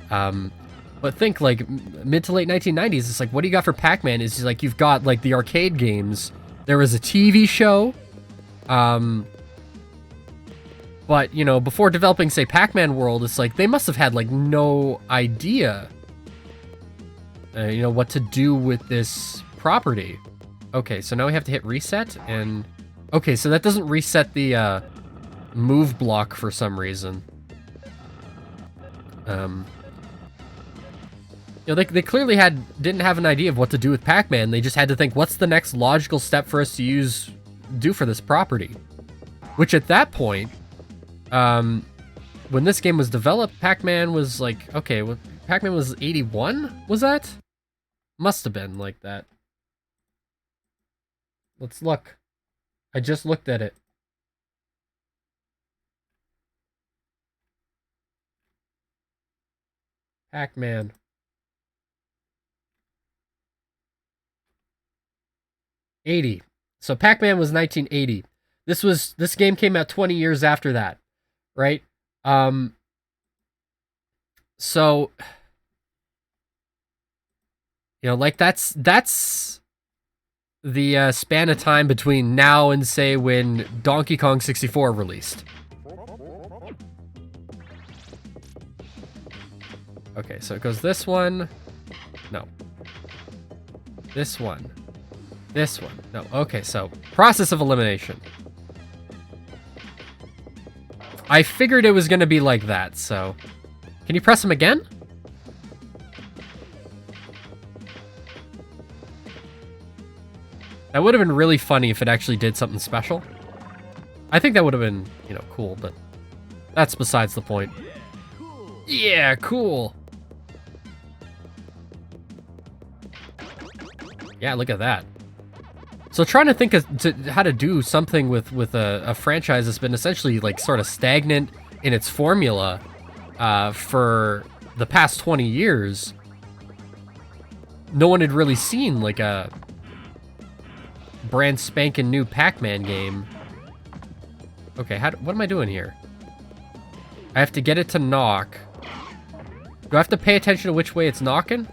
But think, like, mid to late 1990s, it's like, what do you got for Pac-Man? Is like, you've got, like, the arcade games. There was a TV show. But, you know, before developing, say, Pac-Man World, it's like, they must have had, like, no idea, you know, what to do with this property. Okay, so now we have to hit reset, and... Okay, so that doesn't reset the, move block for some reason. You know, they clearly didn't have an idea of what to do with Pac-Man. They just had to think, what's the next logical step for us to do for this property? Which at that point, when this game was developed, Pac-Man was like, okay, well, Pac-Man was 81? Was that? Must have been like that. Let's look. I just looked at it. Pac-Man. 80. So Pac-Man was 1980. This game came out 20 years after that, right? So, you know, like that's the span of time between now and, say, when Donkey Kong 64 released. Okay, so it goes this one. No. This one. This one. No. Okay, so process of elimination. I figured it was going to be like that, so... Can you press him again? That would have been really funny if it actually did something special. I think that would have been, you know, cool, but that's besides the point. Yeah, cool. Yeah, look at that. So trying to think of how to do something with a franchise that's been essentially like sort of stagnant in its formula for the past 20 years. No one had really seen like a brand spanking new Pac-Man game. Okay, what am I doing here? I have to get it to knock. Do I have to pay attention to which way it's knocking?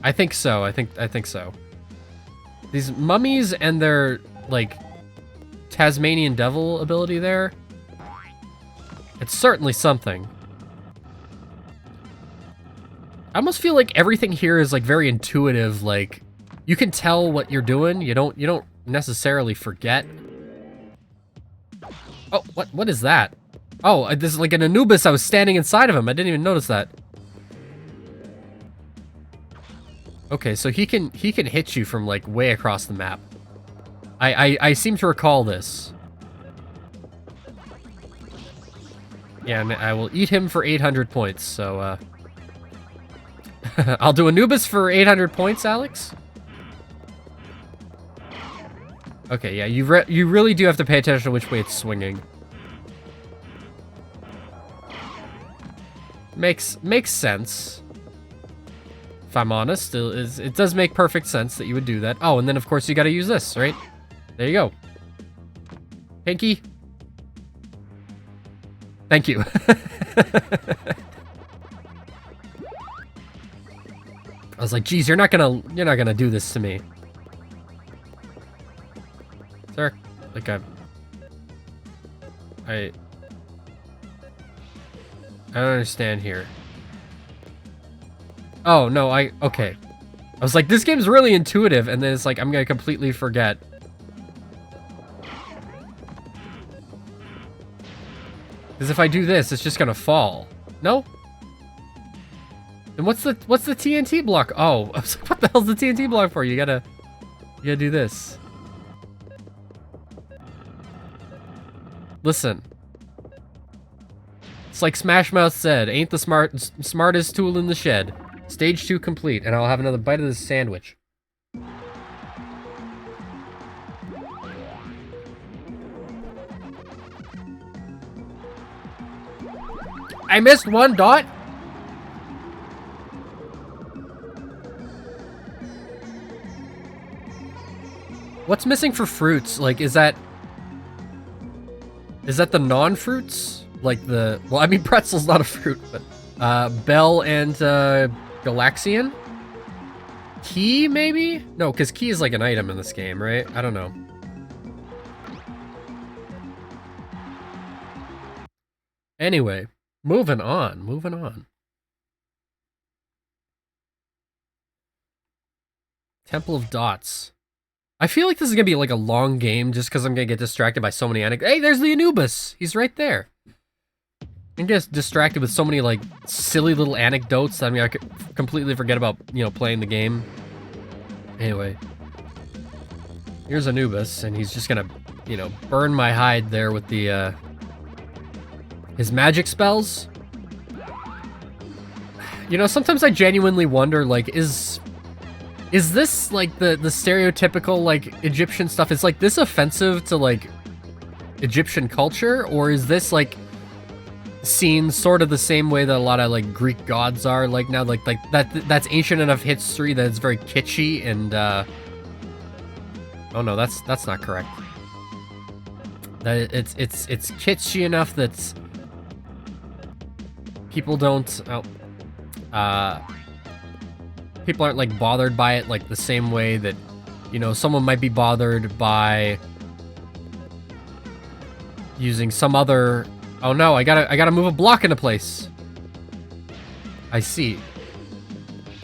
I think so. I think so. These mummies and their, like, Tasmanian devil ability there. It's certainly something. I almost feel like everything here is, like, very intuitive. Like, you can tell what you're doing. You don't necessarily forget. Oh, what is that? Oh, this is like an Anubis. I was standing inside of him. I didn't even notice that. Okay, so he can hit you from, like, way across the map. I seem to recall this. Yeah, and I will eat him for 800 points, so, I'll do Anubis for 800 points, Alex? Okay, yeah, you really do have to pay attention to which way it's swinging. Makes sense. If I'm honest, it does make perfect sense that you would do that. Oh, and then of course you gotta use this, right? There you go. Pinky. Thank you. I was like, geez, you're not gonna do this to me. Sir, like I don't understand here. Oh, no, okay. I was like, this game's really intuitive, and then it's like, I'm gonna completely forget. Because if I do this, it's just gonna fall. No? Then what's the TNT block? Oh, I was like, what the hell's the TNT block for? You gotta do this. Listen. It's like Smash Mouth said, ain't the smartest tool in the shed. Stage 2 complete, and I'll have another bite of this sandwich. I missed one dot? What's missing for fruits? Like, is that the non-fruits? Like the... Well, I mean, pretzel's not a fruit, but... Bell and, Galaxian? Key, maybe? No, because key is like an item in this game, right? I don't know. Anyway, moving on. Temple of Dots. I feel like this is gonna be like a long game just because I'm gonna get distracted by so many anecdotes. Hey, there's the Anubis! He's right there. I'm just distracted with so many, like, silly little anecdotes that, I mean, I could completely forget about, you know, playing the game. Anyway. Here's Anubis, and he's just gonna, you know, burn my hide there with the, his magic spells. You know, sometimes I genuinely wonder, like, is this, like, the stereotypical, like, Egyptian stuff? Is, like, this offensive to, like, Egyptian culture? Or is this, like, seen sort of the same way that a lot of, like, Greek gods are, like, now, like that's ancient enough history that it's very kitschy and, oh no, that's not correct. That it's kitschy enough that people don't, people aren't, like, bothered by it, like, the same way that, you know, someone might be bothered by using some other... Oh no, I gotta move a block into place. I see.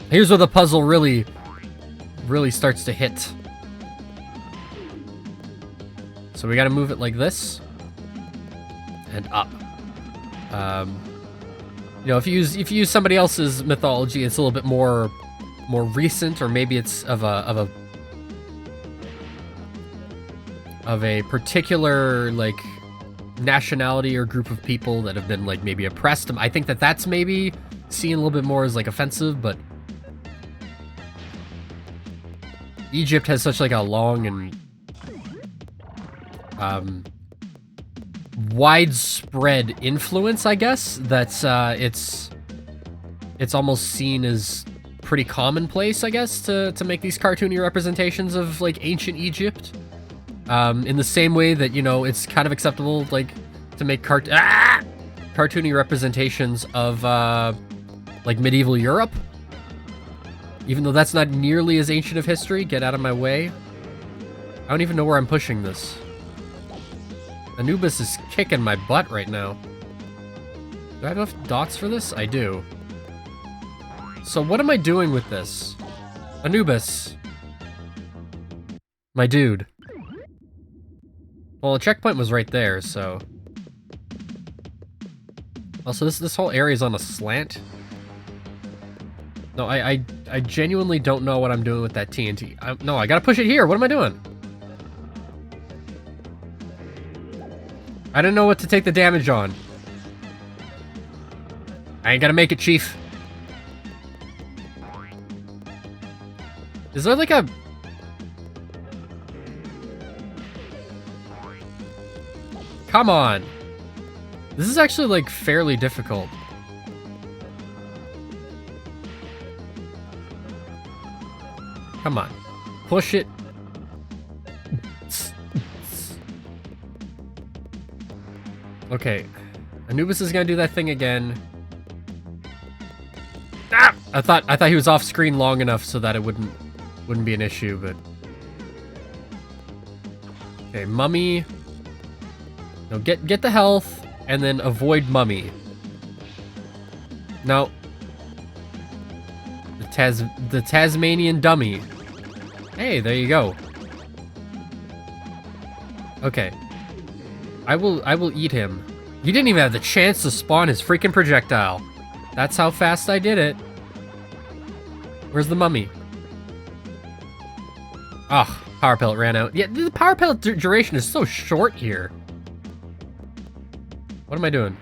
Here's where the puzzle really starts to hit. So we gotta move it like this. And up. You know, if you use somebody else's mythology, it's a little bit more recent, or maybe it's of a particular, like, nationality or group of people that have been, like, maybe oppressed. I think that's maybe seen a little bit more as, like, offensive, but Egypt has such, like, a long and widespread influence, I guess, that's it's almost seen as pretty commonplace, I guess, to make these cartoony representations of, like, ancient Egypt. In the same way that, you know, it's kind of acceptable, like, to make cartoony representations of, like, medieval Europe. Even though that's not nearly as ancient of history. Get out of my way. I don't even know where I'm pushing this. Anubis is kicking my butt right now. Do I have enough dots for this? I do. So what am I doing with this? Anubis. My dude. Well, the checkpoint was right there, so... Also, this whole area is on a slant. No, I genuinely don't know what I'm doing with that TNT. No, I gotta push it here. What am I doing? I didn't know what to take the damage on. I ain't gonna make it, Chief. Is there like a... Come on. This is actually like fairly difficult. Come on. Push it. Okay. Anubis is gonna do that thing again. Ah! I thought he was off screen long enough so that it wouldn't be an issue, but... Okay, Mummy. No, get the health, and then avoid Mummy. No. The Tasmanian dummy. Hey, there you go. Okay. I will eat him. You didn't even have the chance to spawn his freaking projectile. That's how fast I did it. Where's the mummy? Oh, power pellet ran out. Yeah, the power pellet duration is so short here. What am I doing?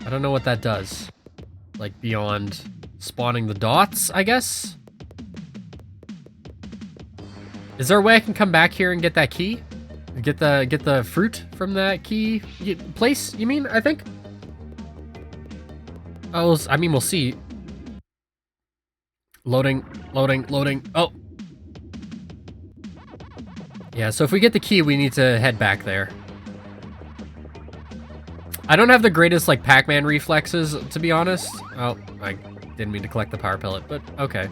I don't know what that does. Like, beyond spawning the dots, I guess? Is there a way I can come back here and get that key? Get the fruit from that key place, you mean, I think? Oh, I mean, we'll see. Loading. Oh! Yeah, so if we get the key, we need to head back there. I don't have the greatest, like, Pac-Man reflexes, to be honest. Oh, I didn't mean to collect the power pellet, but okay.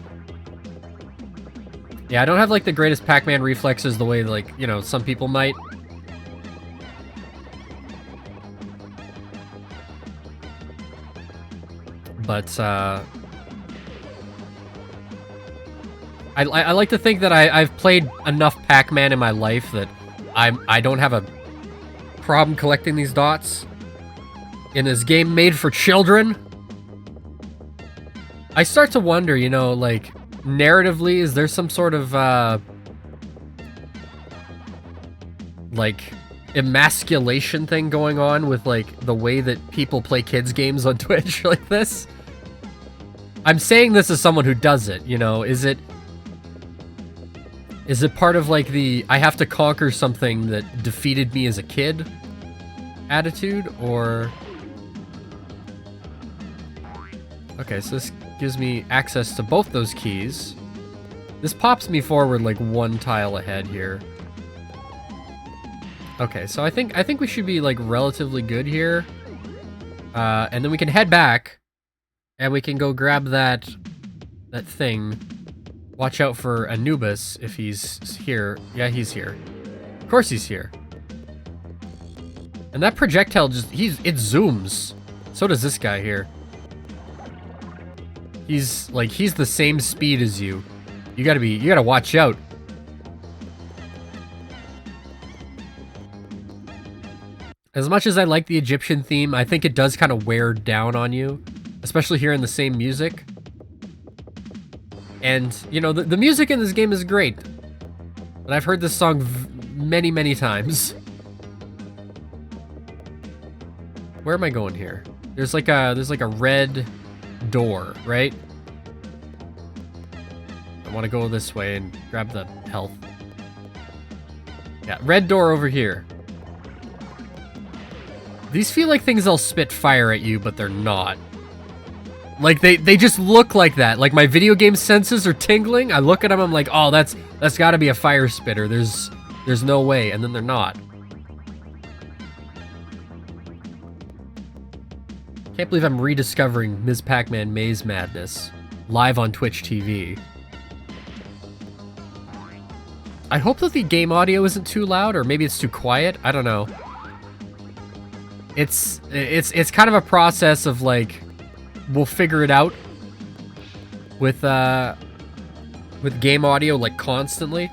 Yeah, I don't have, like, the greatest Pac-Man reflexes the way, like, you know, some people might. But, I like to think that I've played enough Pac-Man in my life that I don't have a problem collecting these dots. In this game made for children, I start to wonder, you know, like, narratively, is there some sort of, like, emasculation thing going on with, like, the way that people play kids games on Twitch like this? I'm saying this as someone who does it, you know, is it part of, like, the I have to conquer something that defeated me as a kid attitude, or... Okay, so this gives me access to both those keys. This pops me forward like one tile ahead here. Okay, so I think we should be like relatively good here. And then we can head back and we can go grab that thing. Watch out for Anubis if he's here. Yeah, he's here. Of course he's here. And that projectile just it zooms. So does this guy here. He's the same speed as you. You gotta watch out. As much as I like the Egyptian theme, I think it does kind of wear down on you, especially hearing the same music. And, you know, the music in this game is great. But I've heard this song many, many times. Where am I going here? There's like a red door, right? I want to go this way and grab the health. Yeah, red door over here. These feel like things that'll spit fire at you, but they're not. Like, they just look like that. Like, my video game senses are tingling. I look at them, I'm like, oh, that's gotta be a fire spitter. There's no way, and then they're not. Can't believe I'm rediscovering Ms. Pac-Man Maze Madness live on Twitch TV. I hope that the game audio isn't too loud, or maybe it's too quiet. I don't know. It's kind of a process of like, we'll figure it out with game audio like constantly.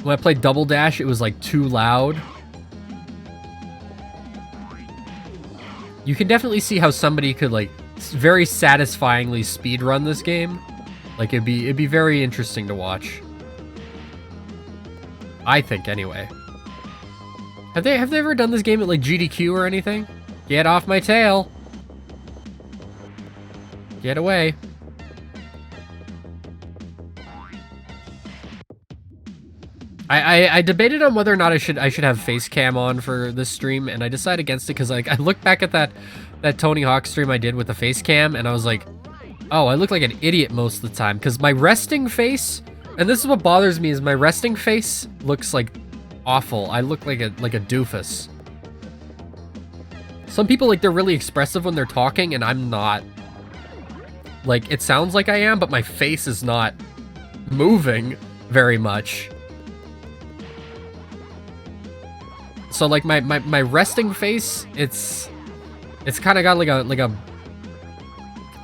When I played Double Dash, it was like too loud. You can definitely see how somebody could like very satisfyingly speedrun this game. Like it'd be very interesting to watch. I think anyway. Have they ever done this game at like GDQ or anything? Get off my tail. Get away. I debated on whether or not I should have face cam on for this stream, and I decided against it because like I looked back at that Tony Hawk stream I did with the face cam, and I was like, oh, I look like an idiot most of the time because my resting face, and this is what bothers me, is my resting face looks like awful. I look like a doofus. Some people, like, they're really expressive when they're talking, and I'm not. Like, it sounds like I am, but my face is not moving very much. So like my resting face, it's kind of got like a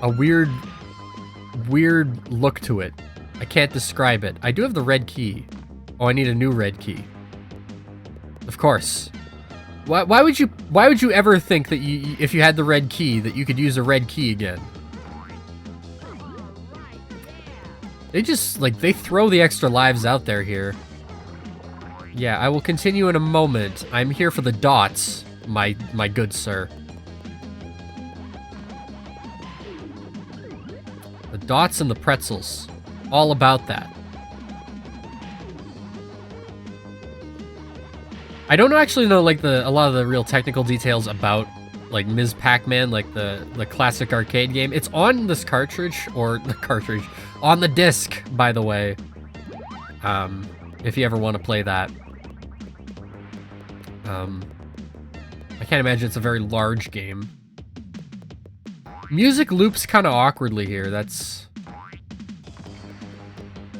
weird look to it. I can't describe it. I do have the red key. Oh, I need a new red key. Of course. Why would you ever think that if you had the red key that you could use a red key again? They just like they throw the extra lives out there here. Yeah, I will continue in a moment. I'm here for the dots, my good sir. The dots and the pretzels. All about that. I don't actually know like a lot of the real technical details about like Ms. Pac-Man, like the classic arcade game. It's on this cartridge, or the cartridge, on the disc, by the way. If you ever want to play that. I can't imagine it's a very large game. Music loops kind of awkwardly here. That's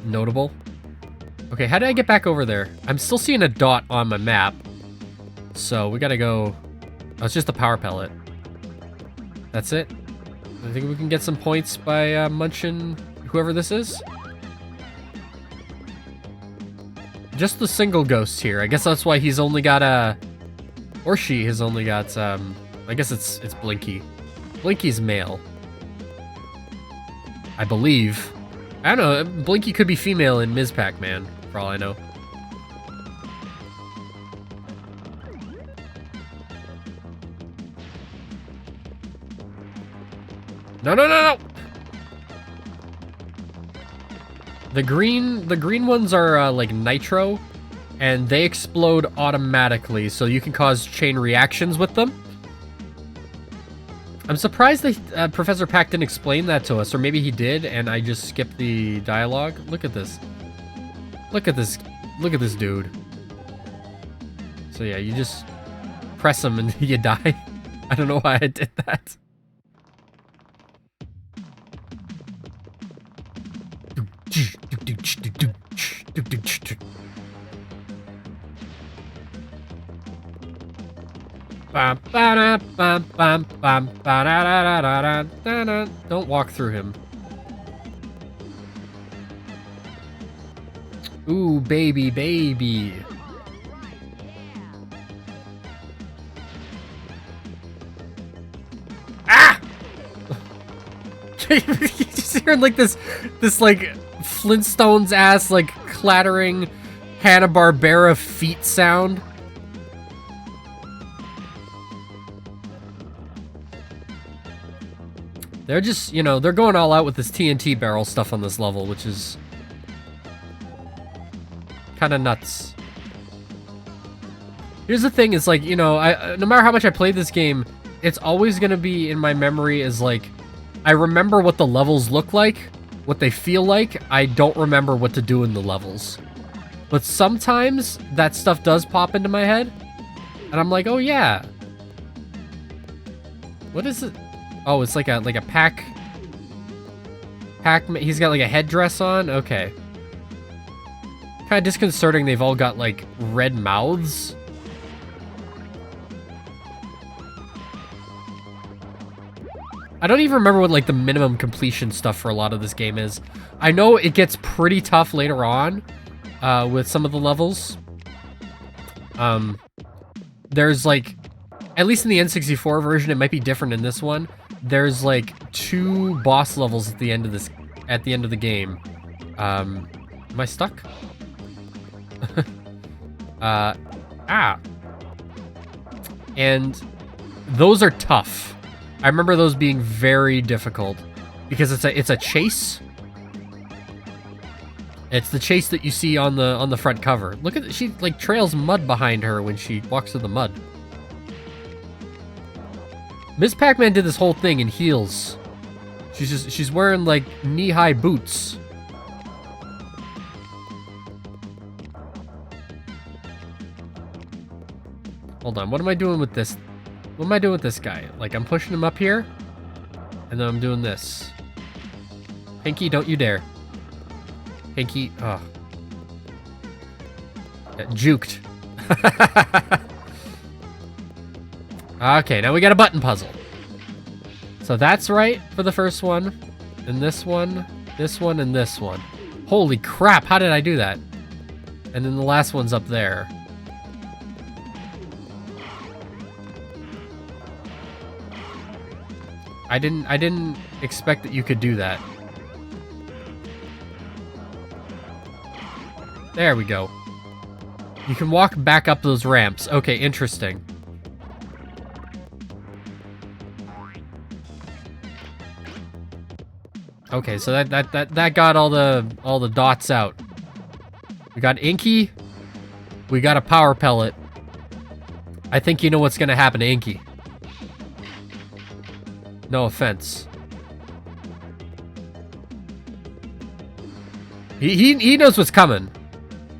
notable. Okay, how did I get back over there? I'm still seeing a dot on my map. So we gotta go. Oh, it's just a power pellet. That's it. I think we can get some points by munching whoever this is. Just the single ghost here. I guess that's why he's only got or she has only got I guess it's Blinky. Blinky's male, I believe. I don't know. Blinky could be female in Ms. Pac-Man, for all I know. No. The green ones are like nitro, and they explode automatically, so you can cause chain reactions with them. I'm surprised that Professor Pac didn't explain that to us, or maybe he did, and I just skipped the dialogue. Look at this. Look at this. Look at this dude. So yeah, you just press him and you die. I don't know why I did that. Don't walk through him. Ooh, baby. Ah! You just hear like this like Flintstones ass like clattering Hanna-Barbera feet sound. They're just, you know, they're going all out with this TNT barrel stuff on this level, which is kind of nuts. Here's the thing, is like, you know, no matter how much I play this game, it's always going to be in my memory as like, I remember what the levels look like, what they feel like. I don't remember what to do in the levels. But sometimes that stuff does pop into my head, and I'm like, oh yeah. What is it? Oh, it's like a Pac-Man. He's got like a headdress on? Okay. Kind of disconcerting they've all got like red mouths. I don't even remember what like the minimum completion stuff for a lot of this game is. I know it gets pretty tough later on with some of the levels. There's like, at least in the N64 version, it might be different in this one. There's like 2 boss levels at the end of the game. Am I stuck? And those are tough. I remember those being very difficult because it's a chase. It's the chase that you see on the front cover. Look at she like trails mud behind her when she walks through the mud. Miss Pac-Man did this whole thing in heels. She's wearing like knee-high boots. Hold on, what am I doing with this? What am I doing with this guy? Like, I'm pushing him up here, and then I'm doing this. Pinky, don't you dare. Pinky, oh. Juked. Okay, now we got a button puzzle. So that's right for the first one, and this one, and this one. Holy crap, how did I do that? And then the last one's up there. I didn't expect that you could do that. There we go. You can walk back up those ramps. Okay, interesting. Okay, so that got all the dots out. We got Inky. We got a power pellet. I think you know what's gonna happen to Inky. No offense. He knows what's coming.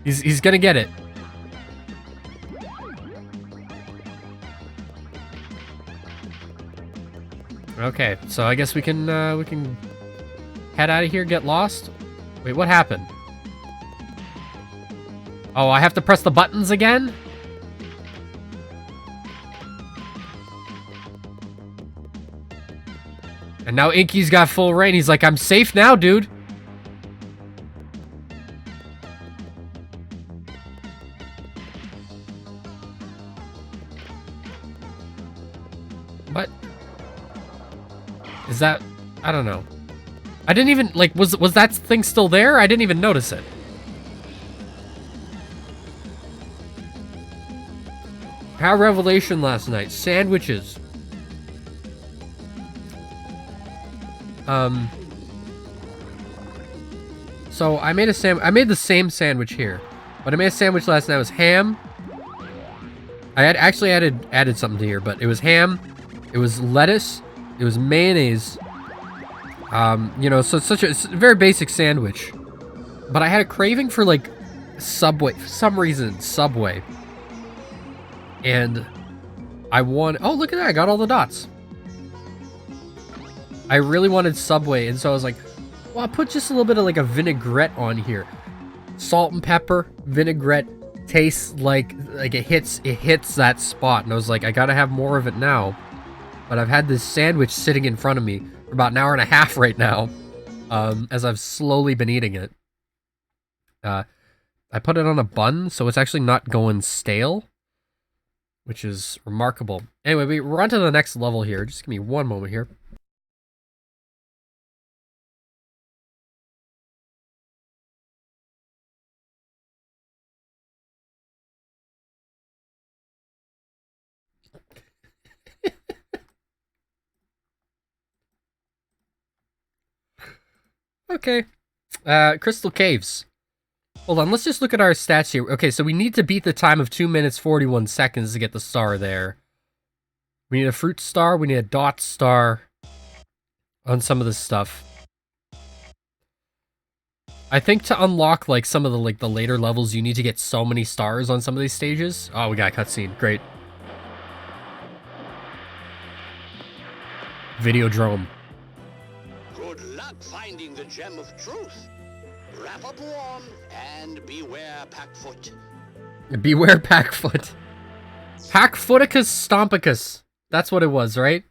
He's gonna get it. Okay, so I guess we can head out of here, get lost. Wait, what happened? Oh, I have to press the buttons again? And now Inky's got full reign. He's like, I'm safe now, dude. What? Is that... I don't know. I didn't even... Like, was that thing still there? I didn't even notice it. Our revelation last night. Sandwiches. So I made the same sandwich here, but I made a sandwich last night. It was ham. I had actually added something to here, but it was ham, it was lettuce, it was mayonnaise. You know, so it's such a very basic sandwich. But I had a craving for like Subway for some reason, Subway. And I want, oh look at that, I got all the dots. I really wanted Subway, and so I was like, well, I'll put just a little bit of like a vinaigrette on here. Salt and pepper, vinaigrette, tastes like it hits that spot. And I was like, I gotta have more of it now. But I've had this sandwich sitting in front of me for about an hour and a half right now, as I've slowly been eating it. I put it on a bun, so it's actually not going stale, which is remarkable. Anyway, we're on to the next level here. Just give me one moment here. Okay. Crystal Caves. Hold on, let's just look at our stats here. Okay, so we need to beat the time of 2 minutes 41 seconds to get the star there. We need a fruit star, we need a dot star on some of this stuff. I think to unlock like some of the later levels, you need to get so many stars on some of these stages. Oh, we got a cutscene. Great. Videodrome.
Good luck finding the gem of truth. Wrap up warm and beware Packfoot.
Beware Packfoot. Packfooticus Stompicus. That's what it was, right?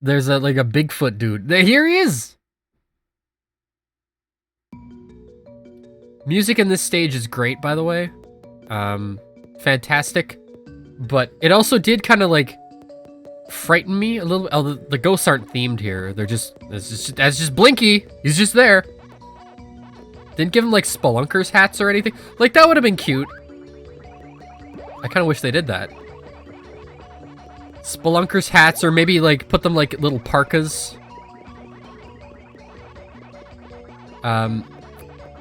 There's a Bigfoot dude. Here he is! Music in this stage is great, by the way. Fantastic. But it also did kind of like frighten me a little. Oh, the ghosts aren't themed here. That's just Blinky. He's just there. Didn't give him like spelunkers hats or anything. Like that would have been cute. I kind of wish they did that. Spelunkers hats, or maybe like put them like little parkas.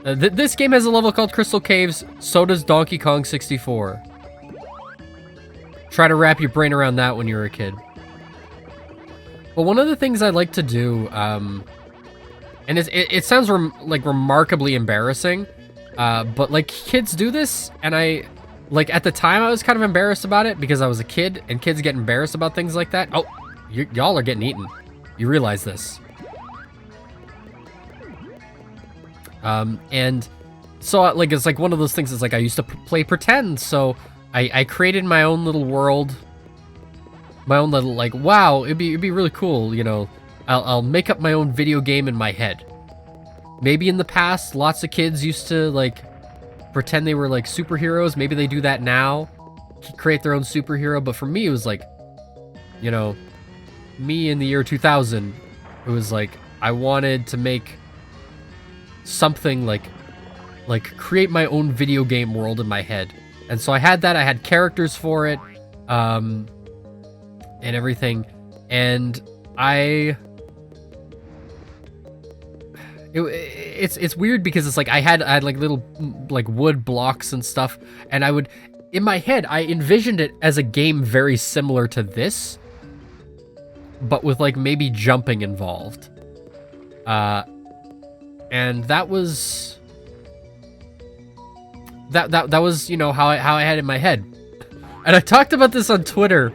This game has a level called Crystal Caves. So does Donkey Kong 64. Try to wrap your brain around that when you were a kid. But one of the things I like to do, and it sounds like remarkably embarrassing, but like kids do this, and like at the time I was kind of embarrassed about it because I was a kid, and kids get embarrassed about things like that. Oh, y'all are getting eaten. You realize this. And so like it's like one of those things. It's like I used to play pretend, so I created my own little world, my own little like, wow, it'd be really cool, you know. I'll make up my own video game in my head. Maybe in the past, lots of kids used to like pretend they were like superheroes. Maybe they do that now, create their own superhero. But for me, it was like, you know, me in the year 2000, it was like I wanted to make something like create my own video game world in my head. And so I had that. I had characters for it, and everything. And it's weird because it's like I had like little like wood blocks and stuff, and I would, in my head, I envisioned it as a game very similar to this, but with like maybe jumping involved. And that was that was, you know, how I had it in my head. And I talked about this on Twitter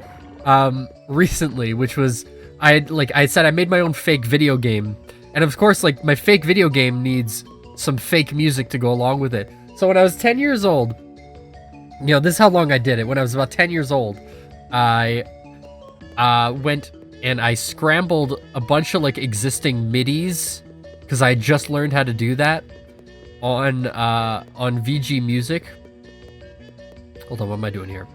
recently, which was I said I made my own fake video game. And of course, like my fake video game needs some fake music to go along with it. So when I was 10 years old, you know, this is how long I did it. When I was about 10 years old, I went and I scrambled a bunch of like existing MIDIs, because I just learned how to do that on VG Music. Hold on, what am I doing here?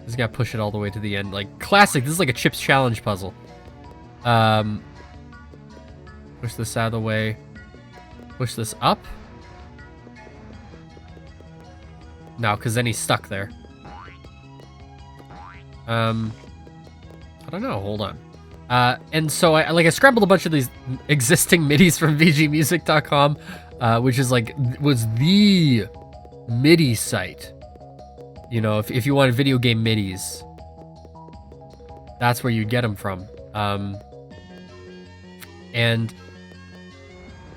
Just gotta push it all the way to the end. Like classic. This is like a Chips Challenge puzzle. Push this out of the way. Push this up. No, because then he's stuck there. I don't know. Hold on. And so I scrambled a bunch of these existing MIDIs from VGmusic.com, which is like was the MIDI site. You know, if you wanted video game MIDIs, that's where you'd get them from. And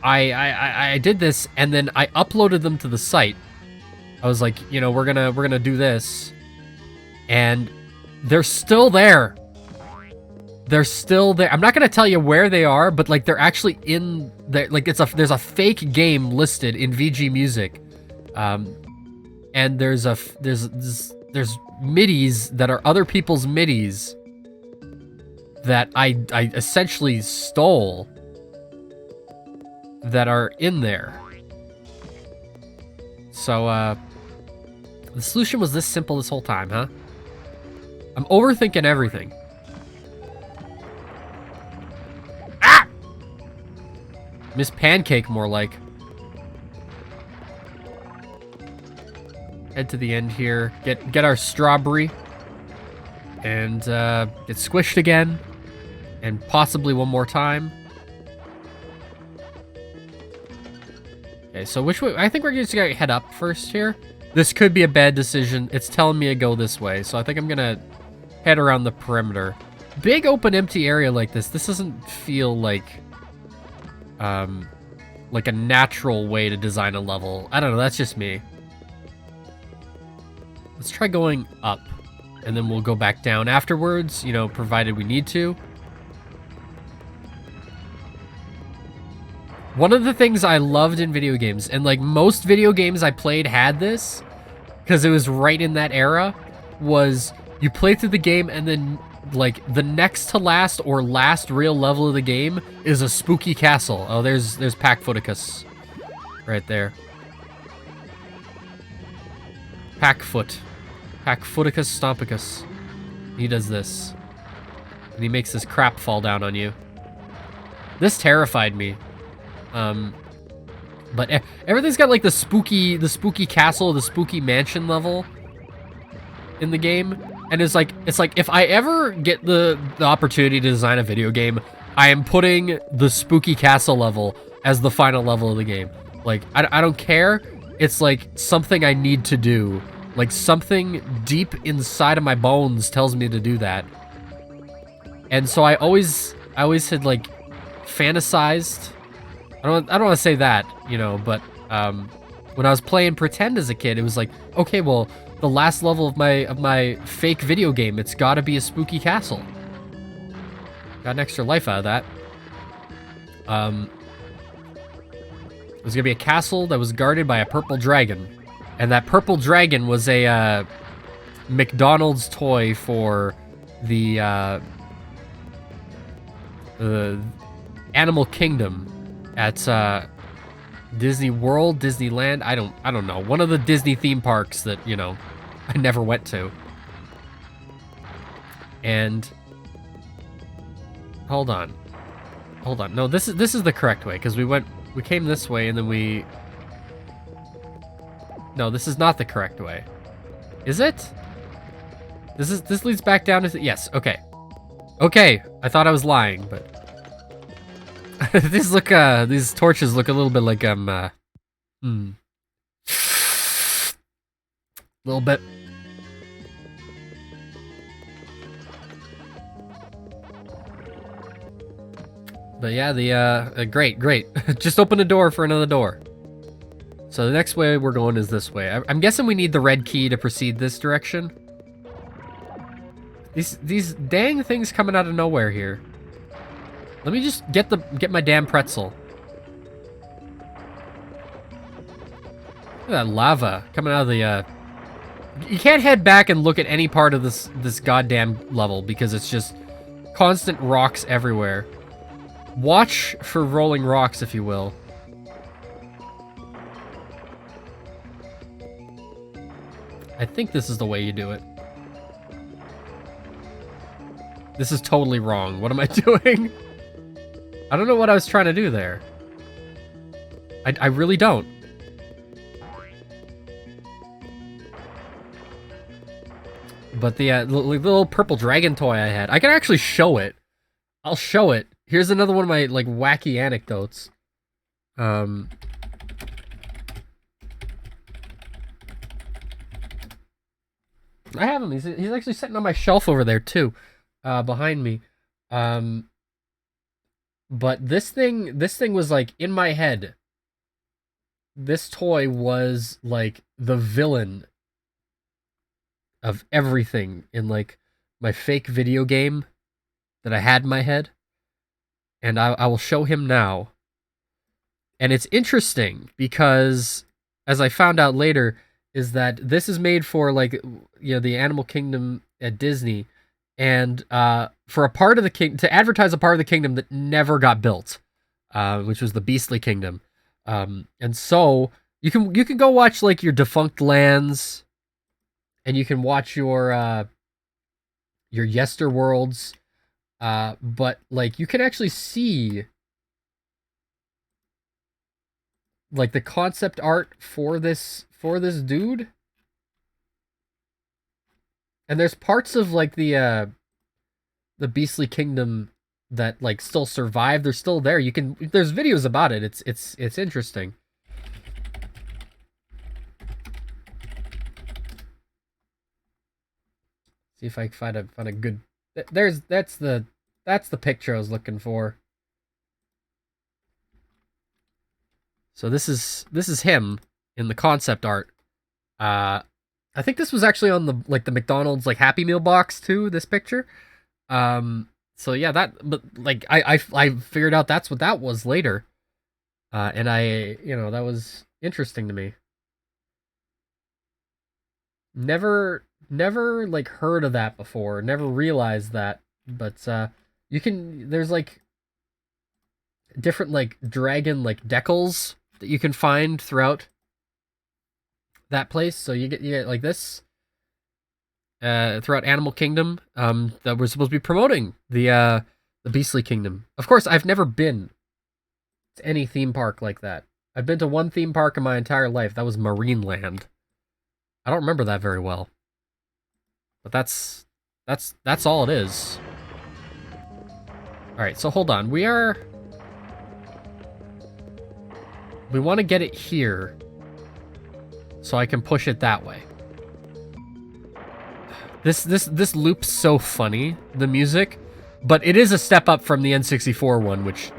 I did this, and then I uploaded them to the site. I was like, you know, we're gonna do this, and they're still there. They're still there. I'm not gonna tell you where they are, but like they're actually in there. Like there's a fake game listed in VG Music, and there's MIDIs that are other people's MIDIs that I essentially stole that are in there. So the solution was this simple this whole time, huh? I'm overthinking everything. Miss Pancake, more like. Head to the end here. Get our strawberry. And get squished again. And possibly one more time. Okay, so which way? I think we're just gonna head up first here. This could be a bad decision. It's telling me to go this way. So I think I'm gonna head around the perimeter. Big open empty area like this doesn't feel like a natural way to design a level. I don't know, that's just me. Let's try going up, and then we'll go back down afterwards, you know, provided we need to. One of the things I loved in video games, and like most video games I played had this, because it was right in that era, was you play through the game and then like the next to last or last real level of the game is a spooky castle. Oh, there's Pac-Footicus right there. Pac-Foot. Pac-Footicus Stompicus. He does this. And he makes this crap fall down on you. This terrified me. But everything's got like the spooky castle, the spooky mansion level in the game. And it's like if I ever get the opportunity to design a video game, I am putting the spooky castle level as the final level of the game. Like, I don't care. It's like something I need to do. Like something deep inside of my bones tells me to do that. And so I always had like fantasized. I don't want to say that, you know, but when I was playing Pretend as a kid, it was like, okay, well, the last level of my fake video game, it's got to be a spooky castle. Got an extra life out of that. It was gonna be a castle that was guarded by a purple dragon, and that purple dragon was a McDonald's toy for the Animal Kingdom at Disney World, Disneyland. I don't know. One of the Disney theme parks that, you know, I never went to. And hold on. No, this is the correct way, because we came this way and then we... No, this is not the correct way. Is it? This leads back down to... Yes, okay. Okay, I thought I was lying, but... these torches look a little bit like, a little bit. But yeah, great. Just open a door for another door. So the next way we're going is this way. I'm guessing we need the red key to proceed this direction. These dang things coming out of nowhere here. Let me just get my damn pretzel. Look at that lava coming out of the You can't head back and look at any part of this goddamn level because it's just constant rocks everywhere. Watch for rolling rocks, if you will. I think this is the way you do it. This is totally wrong. What am I doing? I don't know what I was trying to do there. I really don't. But the little purple dragon toy I had, I can actually show it. I'll show it. Here's another one of my like wacky anecdotes. I have him. He's actually sitting on my shelf over there too, behind me. But this thing was like in my head. This toy was like the villain of everything in like my fake video game that I had in my head. And I will show him now. And it's interesting because, as I found out later, is that this is made for, like, you know, the Animal Kingdom at Disney, and for a part of the to advertise a part of the kingdom that never got built, which was the Beastly Kingdom. And so you can go watch like your Defunct Lands, and you can watch your Yesterworlds. But like you can actually see like the concept art for this dude. And there's parts of like the Beastly Kingdom that like still survive. They're still there. There's videos about it. It's interesting. See if I can find a good. That's the picture I was looking for. So this is him in the concept art. I think this was actually on the McDonald's like Happy Meal box too, this picture. So yeah, but like I figured out that's what that was later. And that was interesting to me. Never like heard of that before. Never realized that. But there's like different like dragon like decals that you can find throughout that place. So you get like this throughout Animal Kingdom that we're supposed to be promoting the Beastly Kingdom. Of course, I've never been to any theme park like that. I've been to one theme park in my entire life. That was Marineland. I don't remember that very well. But that's all it is. All right, so hold on. We want to get it here so I can push it that way. This loop's so funny, the music, but it is a step up from the N64 one, which,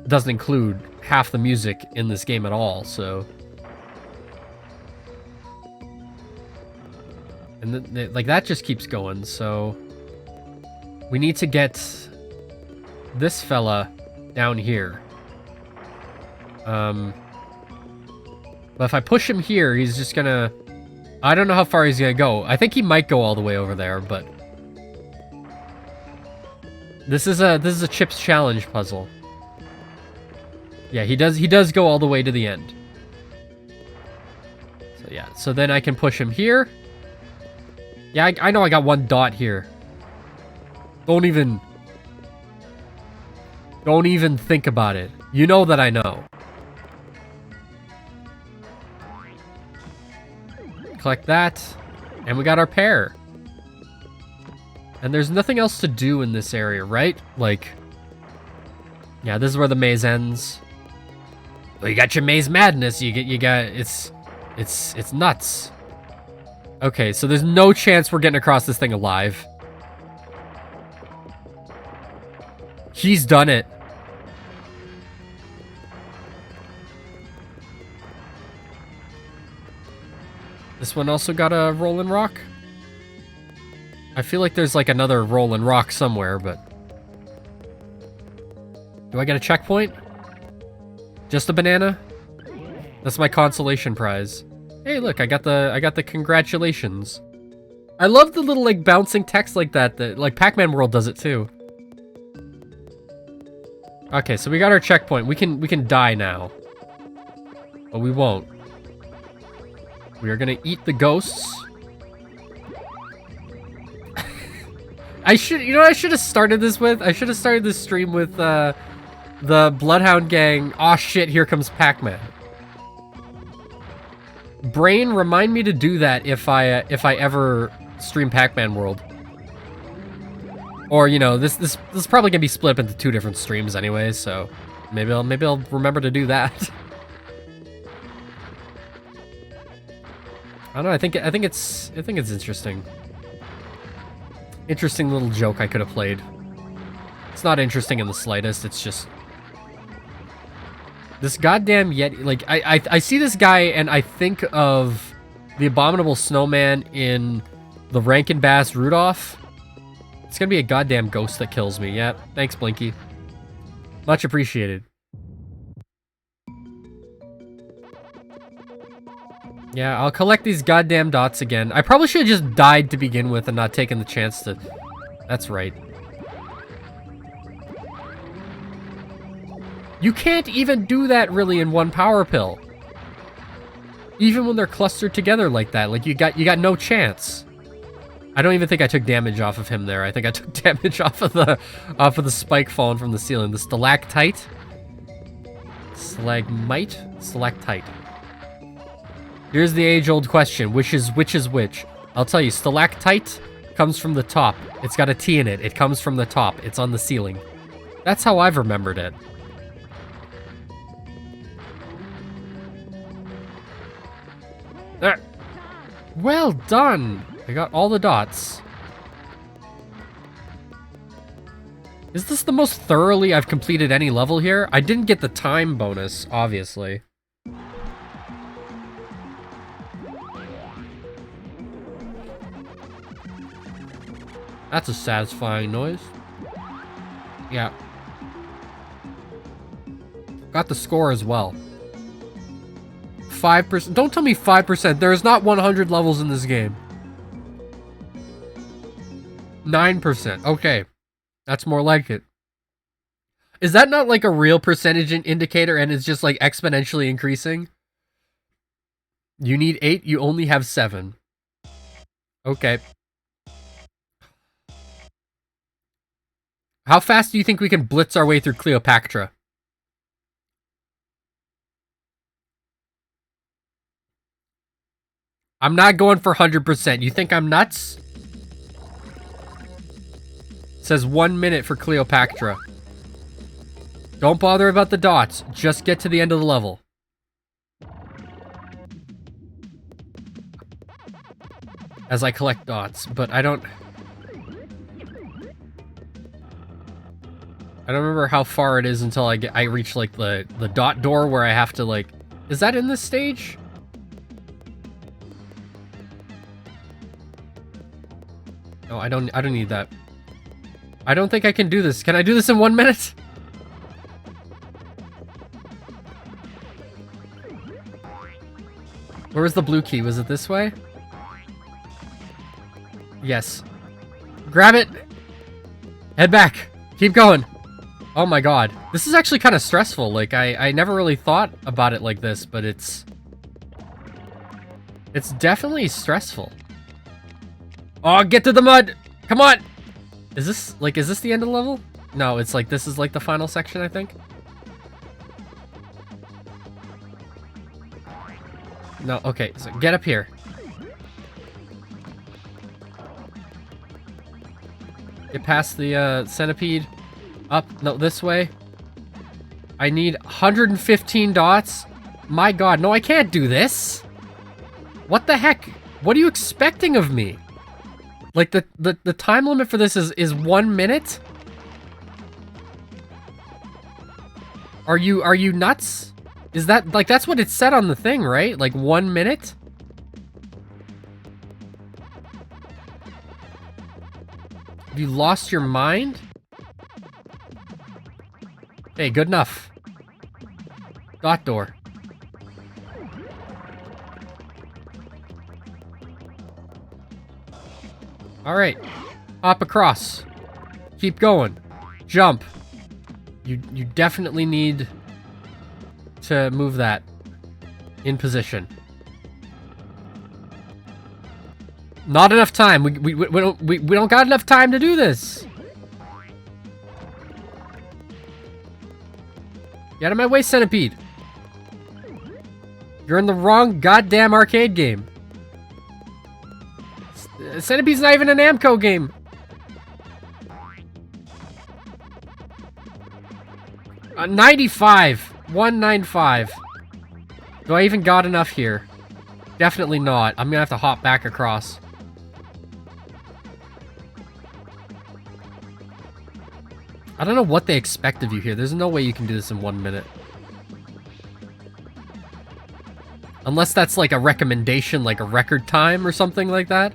doesn't include half the music in this game at all, so. And like that just keeps going, so we need to get this fella down here. But if I push him here, he's just gonna... I don't know how far he's gonna go. I think he might go all the way over there, but... This is a Chips Challenge puzzle. Yeah, he does go all the way to the end. So yeah, so then I can push him here. Yeah, I know I got one dot here. Don't even think about it. You know that I know. Collect that, and we got our pair. And there's nothing else to do in this area, right? Like, yeah, this is where the maze ends. Well, you got your maze madness. You got it's nuts. Okay, so there's no chance we're getting across this thing alive. He's done it. This one also got a rolling rock. I feel like there's like another rolling rock somewhere, but... Do I get a checkpoint? Just a banana? That's my consolation prize. Hey, look, I got the congratulations. I love the little like bouncing text like that like Pac-Man World does it too. Okay, so we got our checkpoint. We can die now. But we won't. We are gonna eat the ghosts. I should have started this with? I should have started this stream with the Bloodhound Gang. Aw shit, here comes Pac-Man. Brain, remind me to do that if I ever stream Pac-Man World. Or, this is probably gonna be split up into 2 different streams anyway, so maybe I'll remember to do that. I don't know, I think it's interesting. Interesting little joke I could have played. It's not interesting in the slightest, it's just... This goddamn Yeti, like, I see this guy and I think of the Abominable Snowman in the Rankin Bass Rudolph. It's gonna be a goddamn ghost that kills me. Yeah, thanks, Blinky. Much appreciated. Yeah, I'll collect these goddamn dots again. I probably should have just died to begin with and not taken the chance to... That's right. You can't even do that really in one power pill. Even when they're clustered together like that, like you got no chance. I don't even think I took damage off of him there. I think I took damage off of the spike falling from the ceiling. The stalactite? Stalagmite? Stalactite. Here's the age-old question. Which is which? I'll tell you, stalactite comes from the top. It's got a T in it. It comes from the top. It's on the ceiling. That's how I've remembered it. There. Well done! I got all the dots. Is this the most thoroughly I've completed any level here? I didn't get the time bonus, obviously. That's a satisfying noise. Yeah. Got the score as well. 5%. Don't tell me 5%. There is not 100 levels in this game. 9%. Okay. That's more like it. Is that not like a real percentage indicator and it's just like exponentially increasing? You need 8, you only have 7. Okay. How fast do you think we can blitz our way through Cleopatra? I'm not going for 100%. You think I'm nuts? It says 1 minute for Cleopatra. Don't bother about the dots. Just get to the end of the level. As I collect dots, but I don't remember how far it is until I reach like the dot door where I have to like. Is that in this stage? No, I don't need that. I don't think I can do this. Can I do this in 1 minute? Where was the blue key? Was it this way? Yes. Grab it! Head back! Keep going! Oh my god. This is actually kind of stressful. Like, I never really thought about it like this, but it's definitely stressful. Oh, get to the mud! Come on! Is this the end of the level? No, it's like, this is like the final section, I think. No, okay, so get up here. Get past the centipede. Up, no, this way. I need 115 dots. My god, no, I can't do this. What the heck? What are you expecting of me? Like, the time limit for this is 1 minute? Are you nuts? Is that, like, that's what it said on the thing, right? Like, 1 minute? Have you lost your mind? Hey, good enough. Dot door. Alright. Hop across. Keep going. Jump. You definitely need to move that in position. Not enough time. We don't got enough time to do this. Get out of my way, centipede. You're in the wrong goddamn arcade game. Centipede's not even an Namco game. 95. 195. Do I even got enough here? Definitely not. I'm gonna have to hop back across. I don't know what they expect of you here. There's no way you can do this in 1 minute. Unless that's like a recommendation, like a record time or something like that.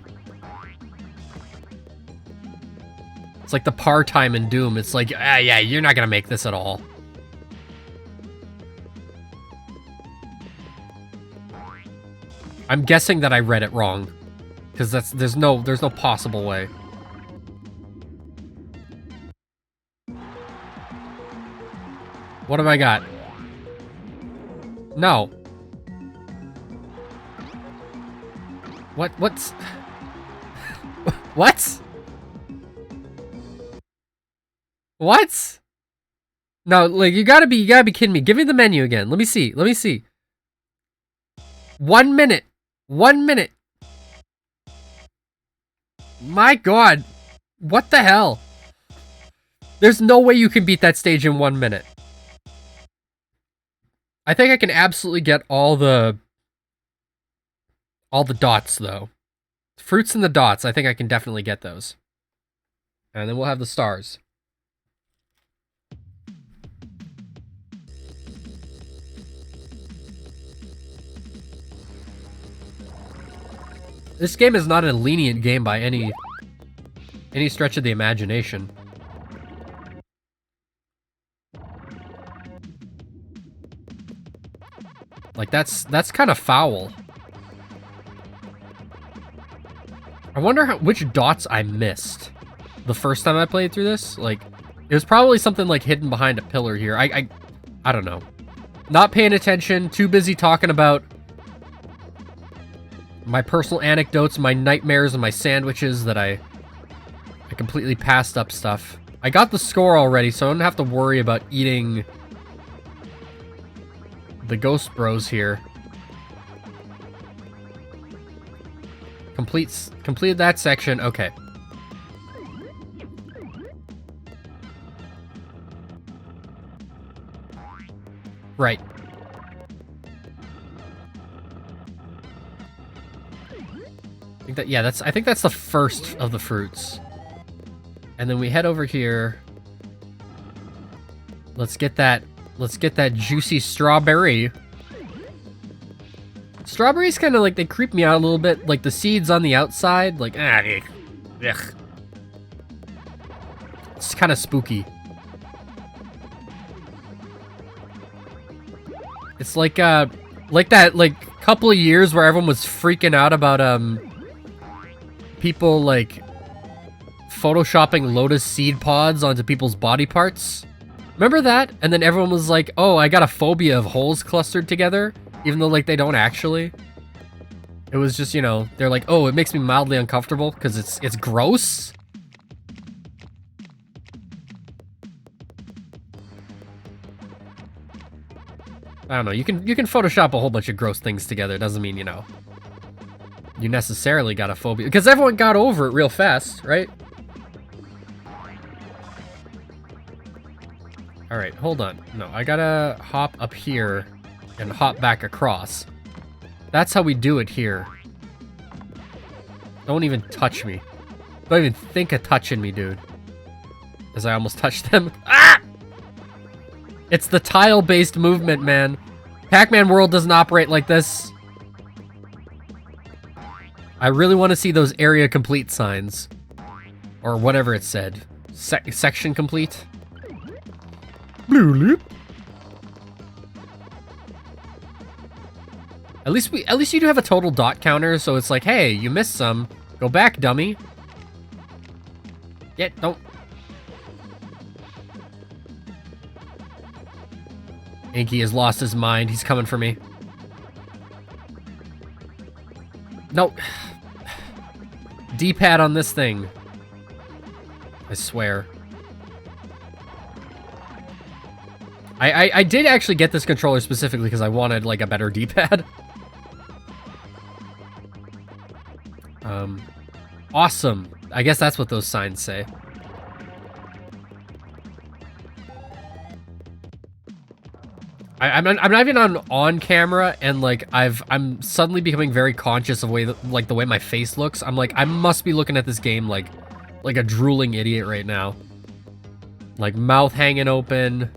It's like the par time in Doom. It's like, yeah, you're not gonna make this at all. I'm guessing that I read it wrong. Because there's no possible way. What have I got? No. What's... What? What? No, like, you gotta be kidding me. Give me the menu again. Let me see. 1 minute. 1 minute. My god. What the hell? There's no way you can beat that stage in 1 minute. I think I can absolutely get all the dots, though. Fruits and the dots, I think I can definitely get those. And then we'll have the stars. This game is not a lenient game by any stretch of the imagination. Like, that's kind of foul. I wonder which dots I missed the first time I played through this. Like, it was probably something like hidden behind a pillar here. I don't know. Not paying attention, too busy talking about my personal anecdotes, my nightmares, and my sandwiches that I completely passed up stuff. I got the score already, so I don't have to worry about eating the Ghost Bros here. Completed that section. Okay. Right. I think that's the first of the fruits. And then we head over here. Let's get that juicy strawberry. Strawberries kind of like, they creep me out a little bit. Like the seeds on the outside, like, ugh. It's kind of spooky. It's like that, like, couple of years where everyone was freaking out about, people, like, photoshopping lotus seed pods onto people's body parts. Remember that? And then everyone was like, oh, I got a phobia of holes clustered together, even though, like, they don't actually. It was just, you know, they're like, oh, it makes me mildly uncomfortable because it's gross. I don't know. You can Photoshop a whole bunch of gross things together. Doesn't mean, you know, you necessarily got a phobia, because everyone got over it real fast, right? All right, hold on. No, I gotta hop up here and hop back across. That's how we do it here. Don't even touch me. Don't even think of touching me, dude. As I almost touched them. Ah! It's the tile-based movement, man. Pac-Man World doesn't operate like this. I really want to see those area complete signs. Or whatever it said. Section complete. Blue loop. At least you do have a total dot counter, so it's like, hey, you missed some. Go back, dummy. Yeah, don't. Inky has lost his mind. He's coming for me. No. D-pad on this thing. I swear. I did actually get this controller specifically because I wanted, like, a better D-pad. Awesome. I guess that's what those signs say. I'm not even on camera, and like I'm suddenly becoming very conscious of the way my face looks. I'm like, I must be looking at this game like a drooling idiot right now. Like, mouth hanging open.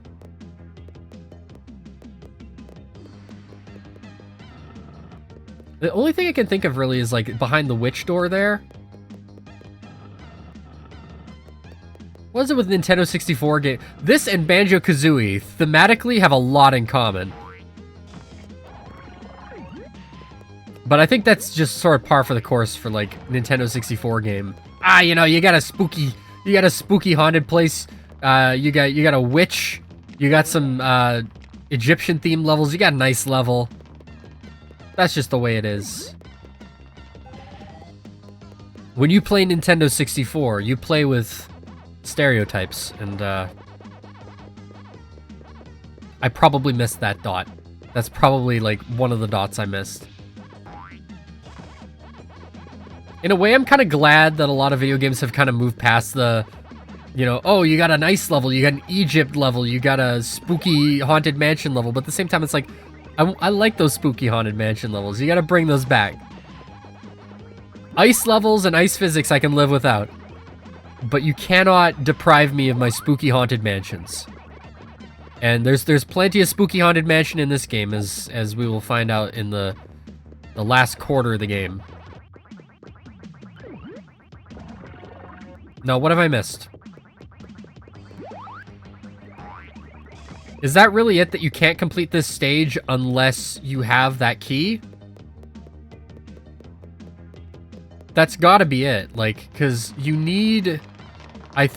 The only thing I can think of really is like behind the witch door there. What is it with Nintendo 64 game? This and Banjo-Kazooie thematically have a lot in common. But I think that's just sort of par for the course for like Nintendo 64 game. Ah, you know, you got a spooky haunted place. You got a witch. You got some Egyptian themed levels. You got a nice level. That's just the way it is. When you play Nintendo 64, you play with stereotypes, and I probably missed that dot. That's probably like one of the dots I missed. In a way, I'm kind of glad that a lot of video games have kind of moved past the, you know, oh, you got a nice level, you got an Egypt level, you got a spooky haunted mansion level, but at the same time, it's like, I like those spooky haunted mansion levels. You gotta bring those back. Ice levels and ice physics I can live without. But you cannot deprive me of my spooky haunted mansions. And there's plenty of spooky haunted mansion in this game, as we will find out in the last quarter of the game. No, what have I missed? Is that really it, that you can't complete this stage unless you have that key? That's gotta be it, like, because you need, I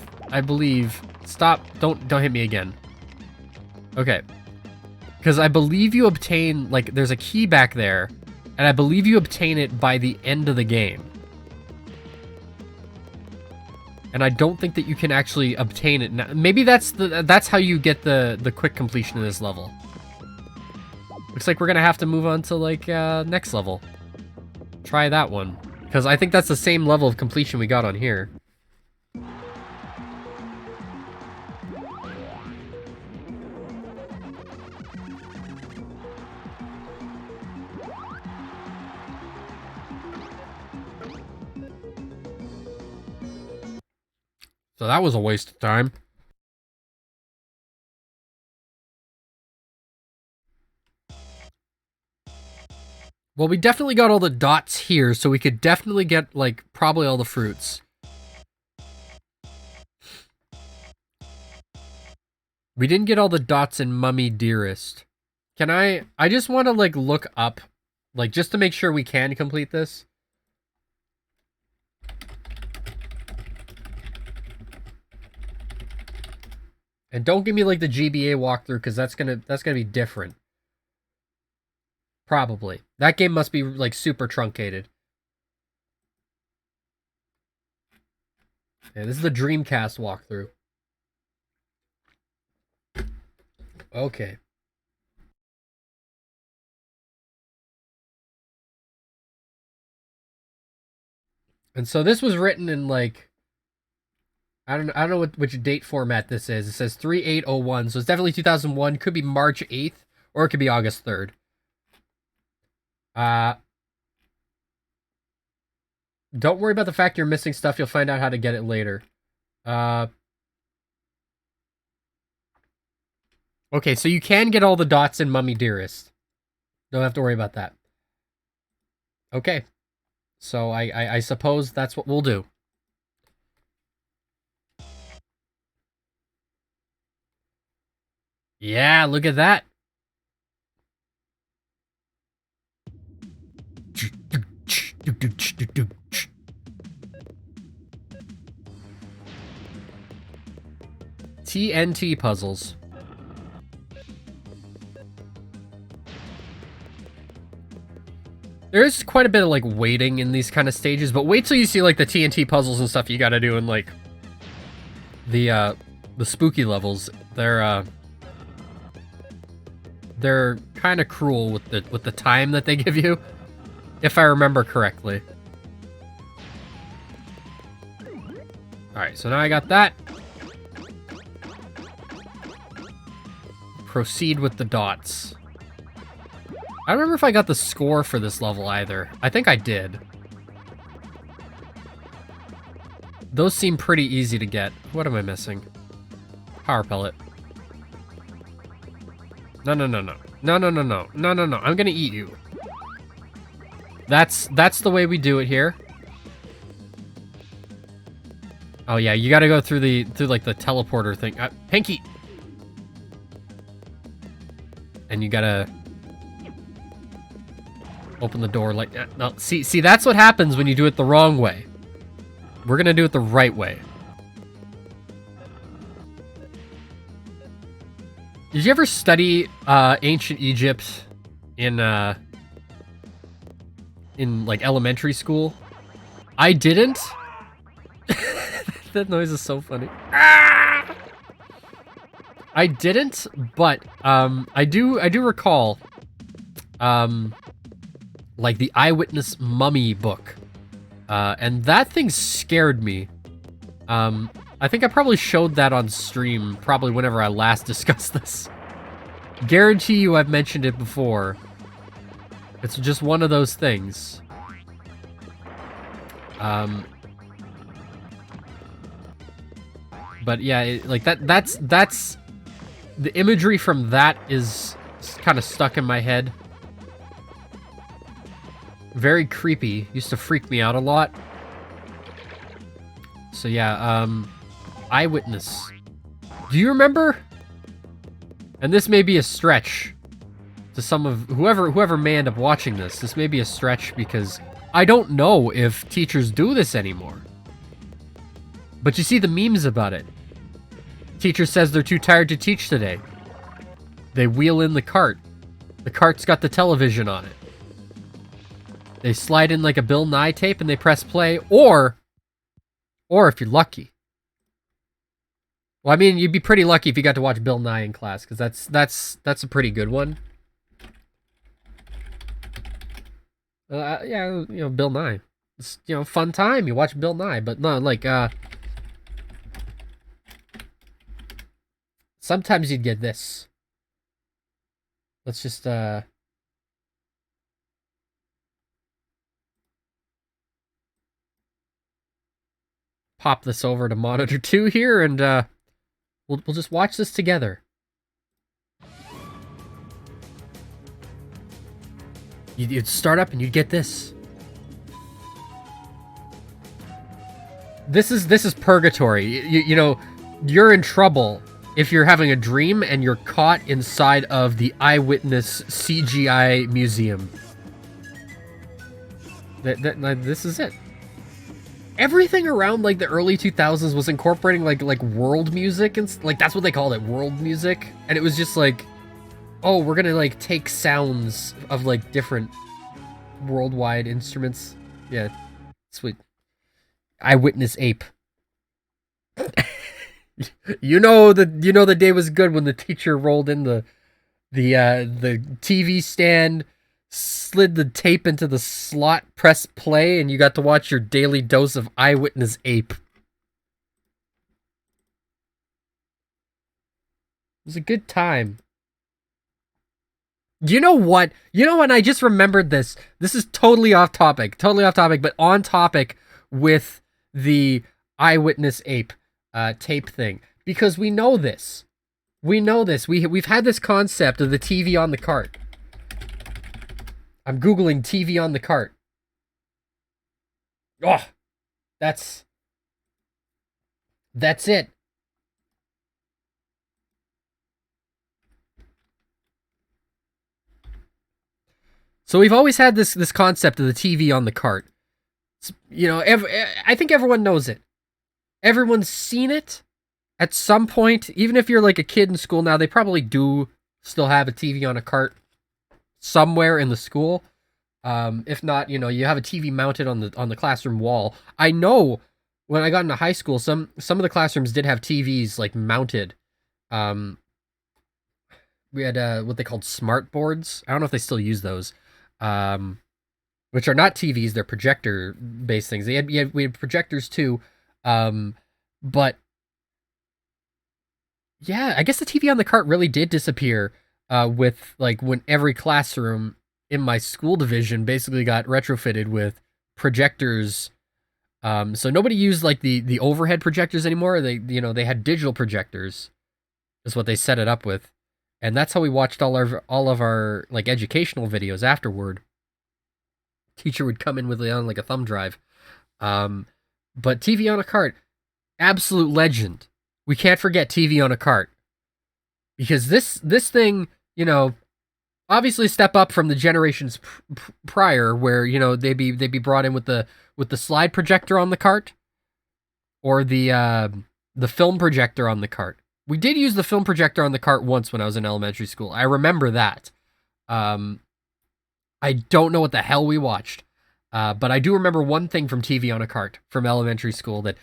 believe, stop, don't hit me again. Okay. Because I believe you obtain, like, there's a key back there, and I believe you obtain it by the end of the game. And I don't think that you can actually obtain it now. Maybe that's how you get the quick completion of this level. Looks like we're gonna have to move on to, like, next level. Try that one. Because I think that's the same level of completion we got on here. So that was a waste of time. Well, we definitely got all the dots here, so we could definitely get, like, probably all the fruits. We didn't get all the dots in Mummy Dearest. Can I just want to, like, look up, like, just to make sure we can complete this. And don't give me, like, the GBA walkthrough, because that's gonna be different. Probably. That game must be, like, super truncated. Yeah, this is the Dreamcast walkthrough. Okay. And so this was written in, like, I don't know which date format this is. It says 3801, so it's definitely 2001. Could be March 8th, or it could be August 3rd. Don't worry about the fact you're missing stuff. You'll find out how to get it later. Okay, so you can get all the dots in Mummy Dearest. Don't have to worry about that. Okay. So I suppose that's what we'll do. Yeah, look at that. TNT puzzles. There's quite a bit of, like, waiting in these kind of stages, but wait till you see, like, the TNT puzzles and stuff you gotta do in, like, the spooky levels. They're kind of cruel with the time that they give you, if I remember correctly. Alright, so now I got that. Proceed with the dots. I don't remember if I got the score for this level either. I think I did. Those seem pretty easy to get. What am I missing? Power pellet. No, no, no, no. No, no, no, no. No, no, no. I'm gonna eat you. That's the way we do it here. Oh yeah, you gotta go through like the teleporter thing. Pinky! And you gotta open the door like that. No, see, that's what happens when you do it the wrong way. We're gonna do it the right way. Did you ever study ancient Egypt in like elementary school? I didn't. That noise is so funny. Ah! I didn't, but I do recall like the Eyewitness Mummy book. And that thing scared me. I think I probably showed that on stream, probably whenever I last discussed this. Guarantee you I've mentioned it before. It's just one of those things. But yeah, like that's the imagery from that is kind of stuck in my head. Very creepy. Used to freak me out a lot. So yeah, Eyewitness. Do you remember? And this may be a stretch to some of whoever may end up watching this. This may be a stretch because I don't know if teachers do this anymore. But you see the memes about it. Teacher says they're too tired to teach today. They wheel in the cart. The cart's got the television on it. They slide in like a Bill Nye tape and they press play, or if you're lucky. Well, I mean, you'd be pretty lucky if you got to watch Bill Nye in class, because that's a pretty good one. Yeah, Bill Nye. It's, fun time. You watch Bill Nye, but no, like, sometimes you'd get this. Let's just, pop this over to monitor 2 here, and, we'll just watch this together. You'd start up and you'd get this. This is purgatory. You're in trouble if you're having a dream and you're caught inside of the Eyewitness CGI museum. This is it. Everything around like the early 2000s was incorporating like world music, and like that's what they called it, world music. And it was just like, oh, we're gonna like take sounds of like different worldwide instruments. Yeah, sweet. Eyewitness ape. The day was good when the teacher rolled in the TV stand, slid the tape into the slot, press play, and you got to watch your daily dose of Eyewitness ape. It was a good time. You know what? I just remembered this. This is totally off topic, but on topic with the Eyewitness ape tape thing, because we know this. We've had this concept of the TV on the cart. I'm Googling TV on the cart. Oh, that's it. So we've always had this concept of the TV on the cart. I think everyone knows it. Everyone's seen it at some point. Even if you're like a kid in school now, they probably do still have a TV on a cart somewhere in the school. If not, you have a TV mounted on the classroom wall. I know when I got into high school, some of the classrooms did have TVs like mounted. We had what they called smart boards. I don't know if they still use those. Which are not TVs, they're projector-based things. We had projectors too, but yeah, I guess the TV on the cart really did disappear with like when every classroom in my school division basically got retrofitted with projectors. So nobody used like the overhead projectors anymore. They had digital projectors, is what they set it up with. And that's how we watched all of our like educational videos afterward. Teacher would come in with like a thumb drive. But TV on a cart, absolute legend. We can't forget TV on a cart. Because this thing, obviously step up from the generations prior where, they'd be brought in with the slide projector on the cart or the film projector on the cart. We did use the film projector on the cart once when I was in elementary school. I remember that. I don't know what the hell we watched. But I do remember one thing from TV on a cart from elementary school that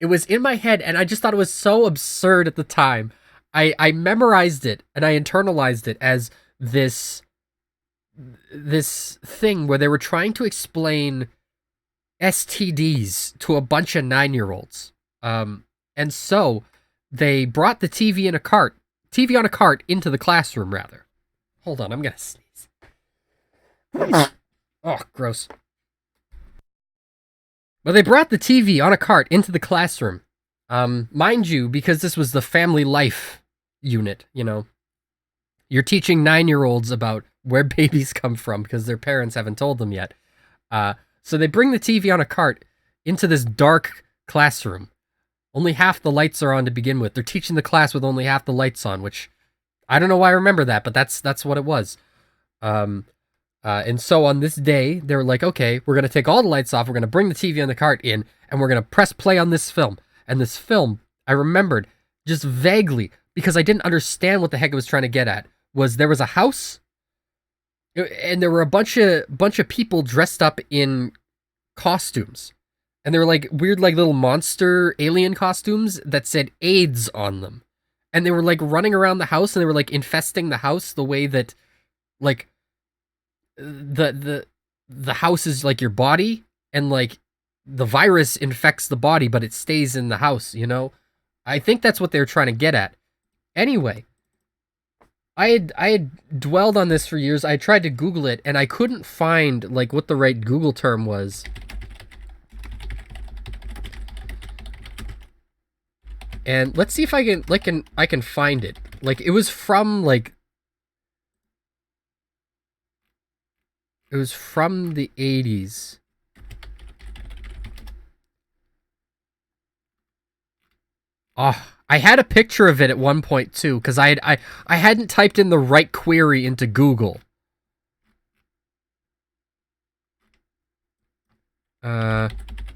it was in my head, and I just thought it was so absurd at the time. I memorized it and I internalized it as this thing where they were trying to explain STDs to a bunch of 9-year-olds. And so they brought the TV on a cart into the classroom, rather. Hold on, I'm gonna sneeze. Oh, gross. But they brought the TV on a cart into the classroom. Mind you, because this was the family life unit, you're teaching 9-year-olds about where babies come from because their parents haven't told them yet. So they bring the TV on a cart into this dark classroom. Only half the lights are on to begin with. They're teaching the class with only half the lights on, which I don't know why I remember that, but that's what it was. And so on this day, they were like, okay, we're going to take all the lights off. We're going to bring the TV and the cart in, and we're going to press play on this film. And this film, I remembered just vaguely, because I didn't understand what the heck it was trying to get at, was there was a house, and there were a bunch of people dressed up in costumes. And they were like weird, like little monster alien costumes that said AIDS on them. And they were like running around the house, and they were like infesting the house the way that, like, the house is like your body, and like the virus infects the body, but it stays in the house, you know? I think that's what they were trying to get at. Anyway, I had dwelled on this for years. I tried to Google it, and I couldn't find like what the right Google term was. And let's see if I can find it. Like, it was from like, it was from the 80s. Oh, I had a picture of it at one point too, because I hadn't typed in the right query into Google.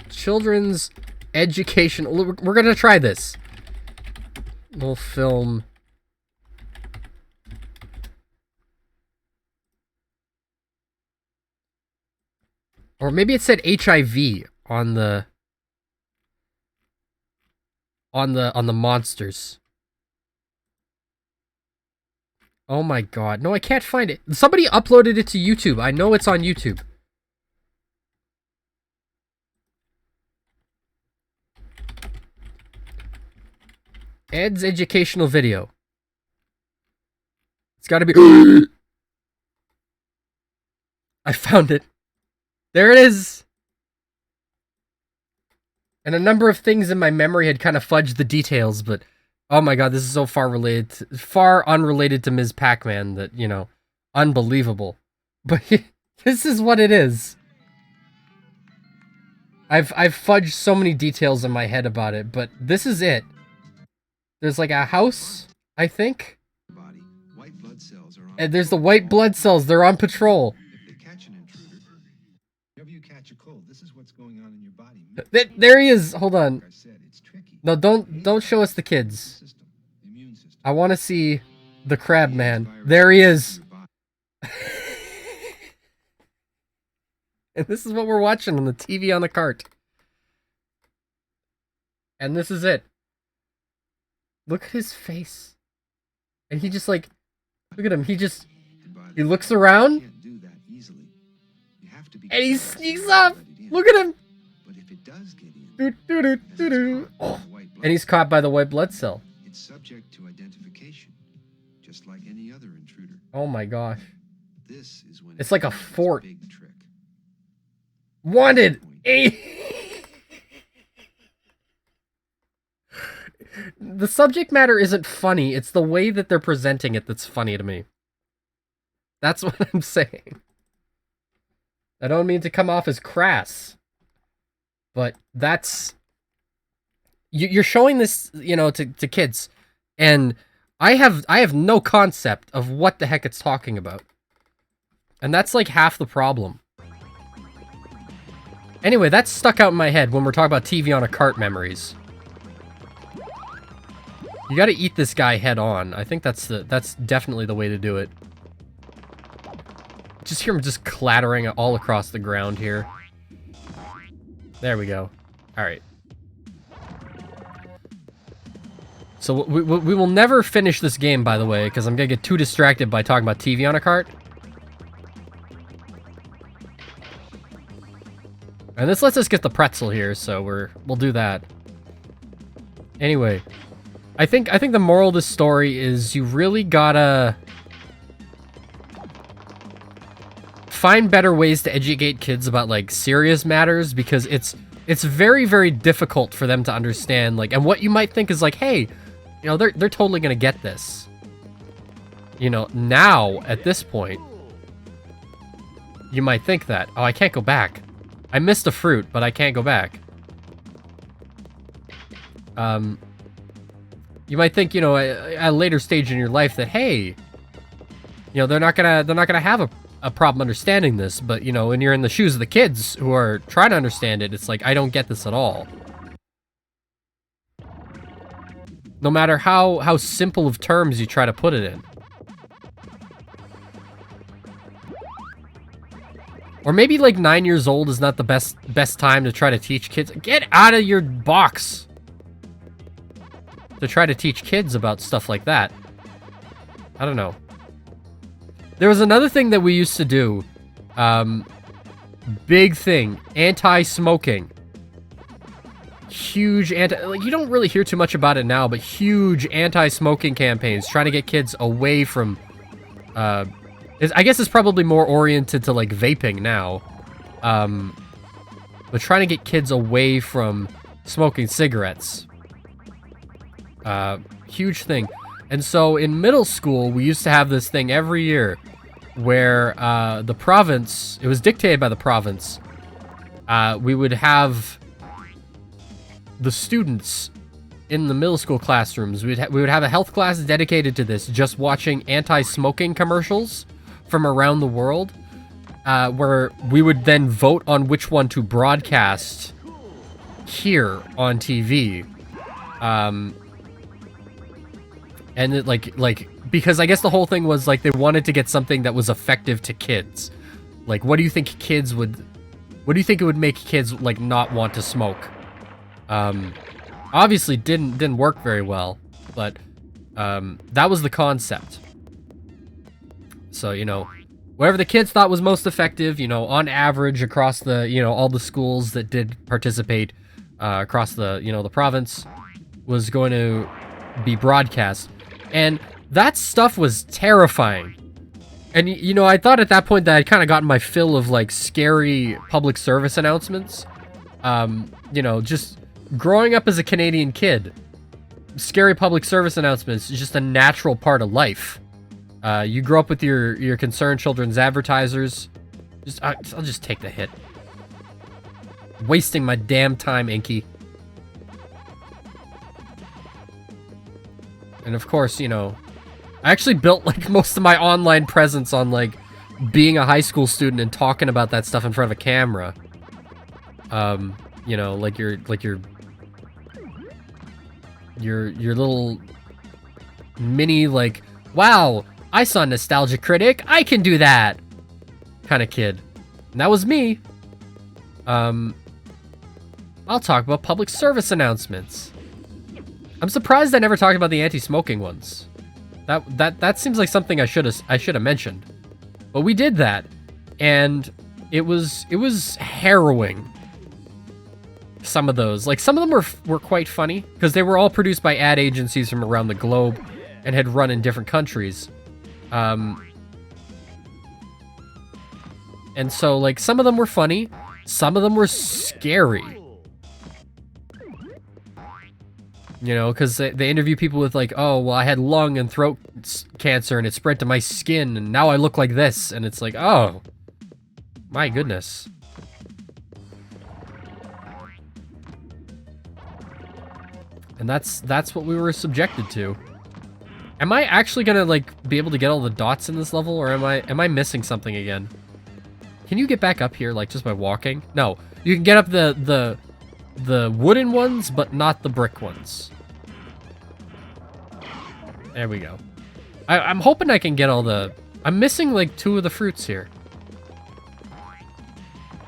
Children's education. We're gonna try this. We'll film. Or maybe it said HIV on the monsters. Oh my god. No, I can't find it. Somebody uploaded it to YouTube. I know it's on YouTube. Ed's educational video. It's gotta be... I found it. There it is. And a number of things in my memory had kind of fudged the details, but oh my god, this is so far unrelated to Ms. Pac-Man that, you know, unbelievable. But this is what it is. I've fudged so many details in my head about it, but this is it. There's like a house, I think. And there's the white blood cells. They're on patrol. There he is. Hold on. No, don't show us the kids. I want to see the crab man. There he is. And this is what we're watching on the TV on the cart. And this is it. Look at his face. And he just like, look at him. He looks around. And he sneaks up. Look at him. Oh. And he's caught by the white blood cell. It's subject to identification, just like any other intruder. Oh my gosh. This is when it's like a fort. Wanted. The subject matter isn't funny. It's the way that they're presenting it that's funny to me. That's what I'm saying. I don't mean to come off as crass. But that's... You're showing this, you know, to kids. And I have no concept of what the heck it's talking about. And that's like half the problem. Anyway, that's stuck out in my head when we're talking about TV on a cart memories. You gotta eat this guy head on. I think that's definitely the way to do it. Just hear him just clattering all across the ground here. There we go. Alright. So we will never finish this game, by the way, because I'm gonna get too distracted by talking about TV on a cart. And this lets us get the pretzel here, so we'll do that. Anyway, I think the moral of this story is you really gotta find better ways to educate kids about like serious matters, because it's very, very difficult for them to understand, like, and what you might think is like, hey, you know, they're totally gonna get this. You know, now at this point, you might think that, oh, I can't go back. I missed a fruit, but I can't go back. You might think, you know, at a later stage in your life that, hey, you know, they're not gonna have a problem understanding this, but you know, when you're in the shoes of the kids who are trying to understand it, it's like, I don't get this at all. No matter how simple of terms you try to put it in. Or maybe like 9 years old is not the best time to try to teach kids. Get out of your box to try to teach kids about stuff like that. I don't know. There was another thing that we used to do. Big thing. Anti-smoking. Huge like, you don't really hear too much about it now, but huge anti-smoking campaigns trying to get kids away from, I guess it's probably more oriented to like vaping now. But trying to get kids away from smoking cigarettes. Huge thing. And so in middle school, we used to have this thing every year where the province, it was dictated by the province, we would have the students in the middle school classrooms, we would have a health class dedicated to this, just watching anti-smoking commercials from around the world, where we would then vote on which one to broadcast here on TV. And it, like, because I guess the whole thing was, like, they wanted to get something that was effective to kids. Like, what do you think it would make kids, like, not want to smoke? Obviously didn't work very well, but, that was the concept. So, you know, whatever the kids thought was most effective, you know, on average across the, you know, all the schools that did participate, across the, you know, the province, was going to be broadcast. And that stuff was terrifying. And, you know, I thought at that point that I'd kind of gotten my fill of, like, scary public service announcements. You know, just growing up as a Canadian kid, scary public service announcements is just a natural part of life. You grow up with your concerned children's advertisers. I'll just take the hit. Wasting my damn time, Inky. And of course, you know, I actually built like most of my online presence on like being a high school student and talking about that stuff in front of a camera. You know, like your little mini like, wow, I saw Nostalgia Critic, I can do that kind of kid. And that was me. I'll talk about public service announcements. I'm surprised I never talked about the anti-smoking ones. That seems like something I should have mentioned. But we did that, and it was harrowing. Some of those, like some of them were quite funny because they were all produced by ad agencies from around the globe and had run in different countries. And so like some of them were funny, some of them were scary. You know, because they interview people with like, oh, well, I had lung and throat cancer and it spread to my skin and now I look like this. And it's like, oh, my goodness. And that's what we were subjected to. Am I actually gonna like be able to get all the dots in this level, or am I missing something again? Can you get back up here like just by walking? No, you can get up the wooden ones, but not the brick ones. There we go. I'm hoping I can get all the... I'm missing like 2 of the fruits here.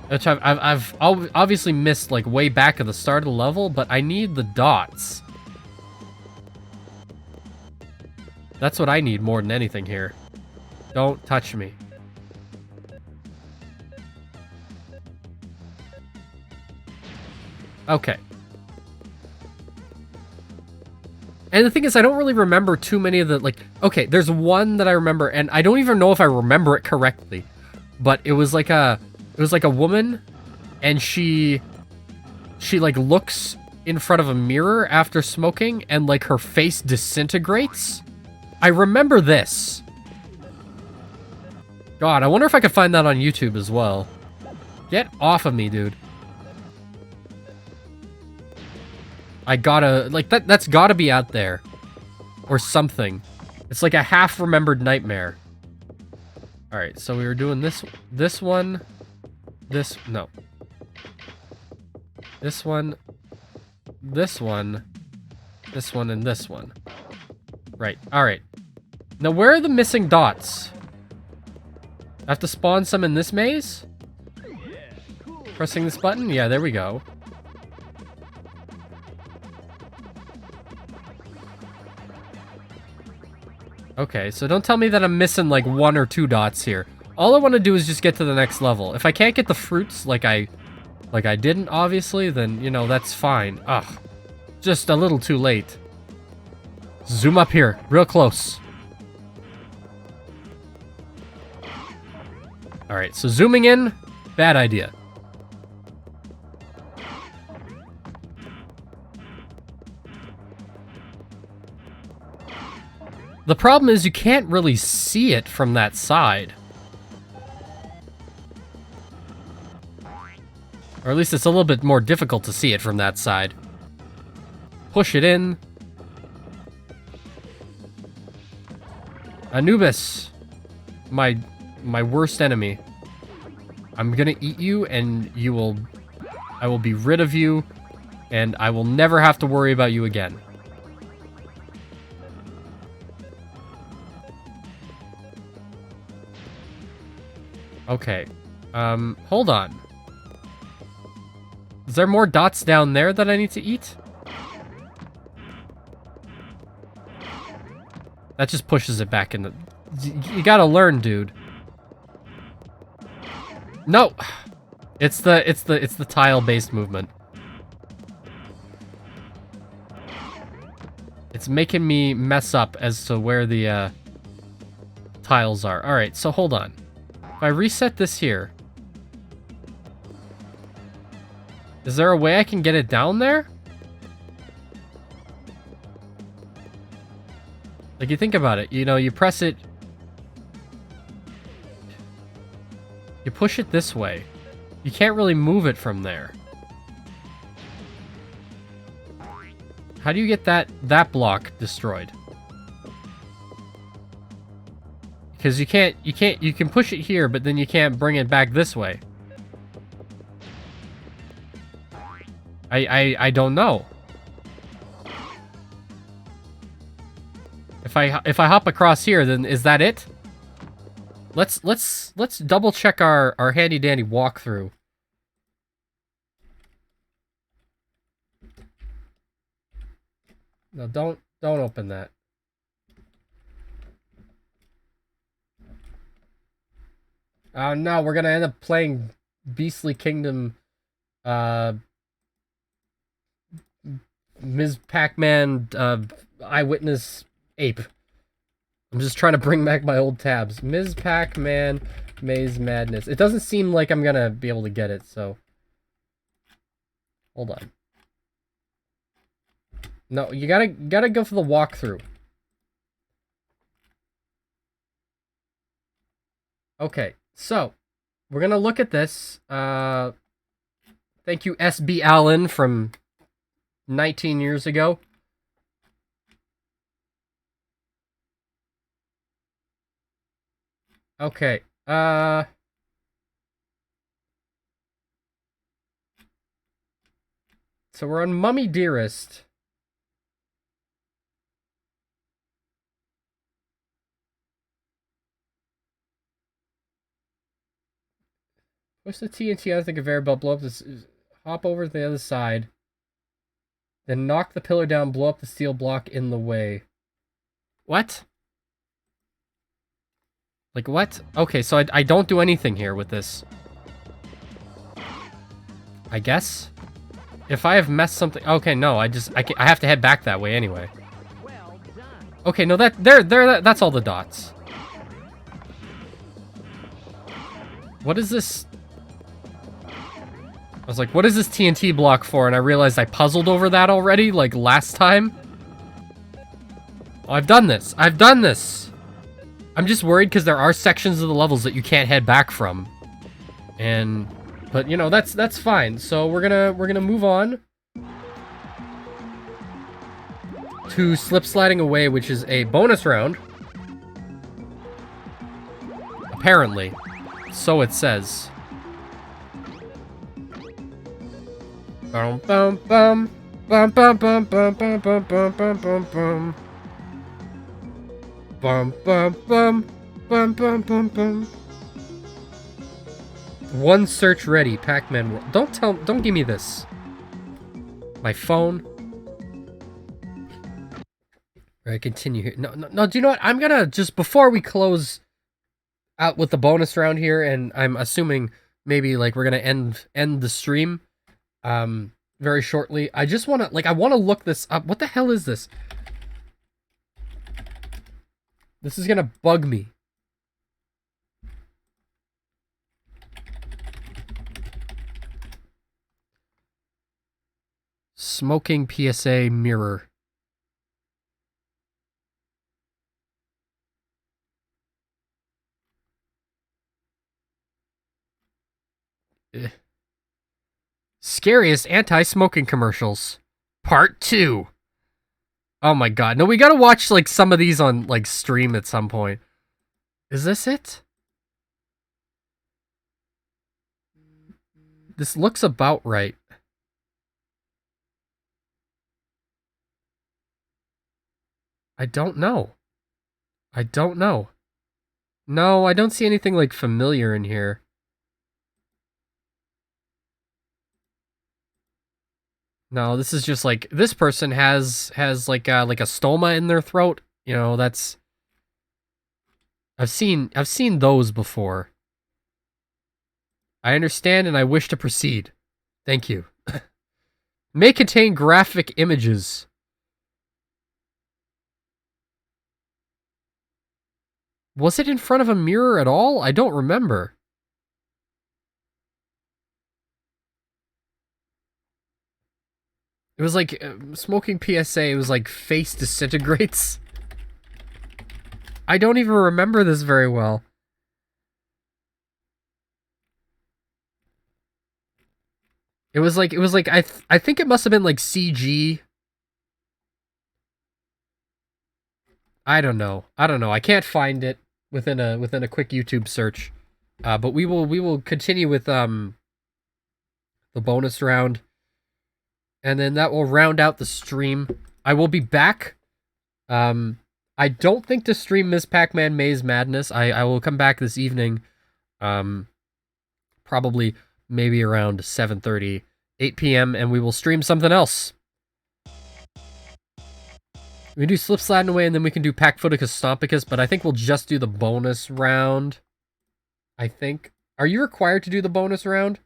Which I've obviously missed like way back at the start of the level, but I need the dots. That's what I need more than anything here. Don't touch me. Okay. And the thing is, I don't really remember too many of the, like... Okay, there's one that I remember, and I don't even know if I remember it correctly. But it was like a... It was like a woman, and she like looks in front of a mirror after smoking, and like her face disintegrates. I remember this. God, I wonder if I could find that on YouTube as well. Get off of me, dude. I gotta, like, that's gotta be out there. or something. It's like a half-remembered nightmare. Alright, so we were doing this one, this one, this one, this one, and this one. Right, alright. Now, where are the missing dots? I have to spawn some in this maze? Pressing this button? Yeah, there we go. Okay, so don't tell me that I'm missing like 1 or 2 dots here. All I want to do is just get to the next level. If I can't get the fruits like I didn't, obviously, then, you know, that's fine. Ugh. Just a little too late. Zoom up here, real close. Alright, so zooming in, bad idea. The problem is you can't really see it from that side. Or at least it's a little bit more difficult to see it from that side. Push it in. Anubis. My worst enemy. I'm gonna eat you and I will be rid of you and I will never have to worry about you again. Okay. Hold on. Is there more dots down there that I need to eat? That just pushes it back in the... You gotta learn, dude. No! It's the tile-based movement. It's making me mess up as to where the tiles are. Alright, so hold on. If I reset this here, is there a way I can get it down there? Like, you think about it, you know, you press it, you push it this way. You can't really move it from there. How do you get that block destroyed? Because you can push it here, but then you can't bring it back this way. I don't know. If I hop across here, then is that it? Let's double check our handy dandy walkthrough. No, don't open that. No, we're gonna end up playing Beastly Kingdom, Ms. Pac-Man, Eyewitness Ape. I'm just trying to bring back my old tabs. Ms. Pac-Man, Maze Madness. It doesn't seem like I'm gonna be able to get it, so... Hold on. No, you gotta go for the walkthrough. Okay, so... We're gonna look at this. Thank you, SB Allen from 19 years ago. Okay, so we're on Mummy Dearest. Push the TNT out of the conveyor belt, blow up this, hop over to the other side. Then knock the pillar down, blow up the steel block in the way. What? Like, what? Okay, so I don't do anything here with this. I guess? If I have messed something... Okay, no, I have to head back that way anyway. Okay, no, that's all the dots. What is this? I was like, what is this TNT block for? And I realized I puzzled over that already, like last time. Oh, I've done this. I've done this. I'm just worried because there are sections of the levels that you can't head back from. But you know, that's fine. So we're gonna move on to Slip Sliding Away, which is a bonus round. Apparently. So it says. Bum bum bum. Bum bum bum bum bum bum bum bum bum bum. Bum bum bum. Bum bum bum bum. One search ready, Pac-Man World. Don't give me this. My phone. Alright, continue here. No, do you know what? I'm gonna, just before we close out with the bonus round here, and I'm assuming maybe, like, we're gonna end the stream, very shortly. I just wanna, like, I wanna look this up. What the hell is this? This is gonna bug me. Smoking PSA mirror. Scariest anti-smoking commercials. Part 2. Oh my god. No, we gotta watch, like, some of these on, like, stream at some point. Is this it? This looks about right. I don't know. I don't know. No, I don't see anything, like, familiar in here. No, this is just, like, this person has like a stoma in their throat. You know, that's... I've seen those before. I understand and I wish to proceed. Thank you. May contain graphic images. Was it in front of a mirror at all? I don't remember. It was like, smoking PSA, it was like face disintegrates. I don't even remember this very well. It was like, I think it must have been like CG. I don't know. I can't find it within a quick YouTube search. But we will continue with the bonus round. And then that will round out the stream. I will be back. I don't think to stream Miss Pac-Man Maze Madness. I will come back this evening. Probably maybe around 7:30, 8 p.m. and we will stream something else. We can do Slip Sliding Away and then we can do Pac-Footicus Stompicus, but I think we'll just do the bonus round. I think. Are you required to do the bonus round?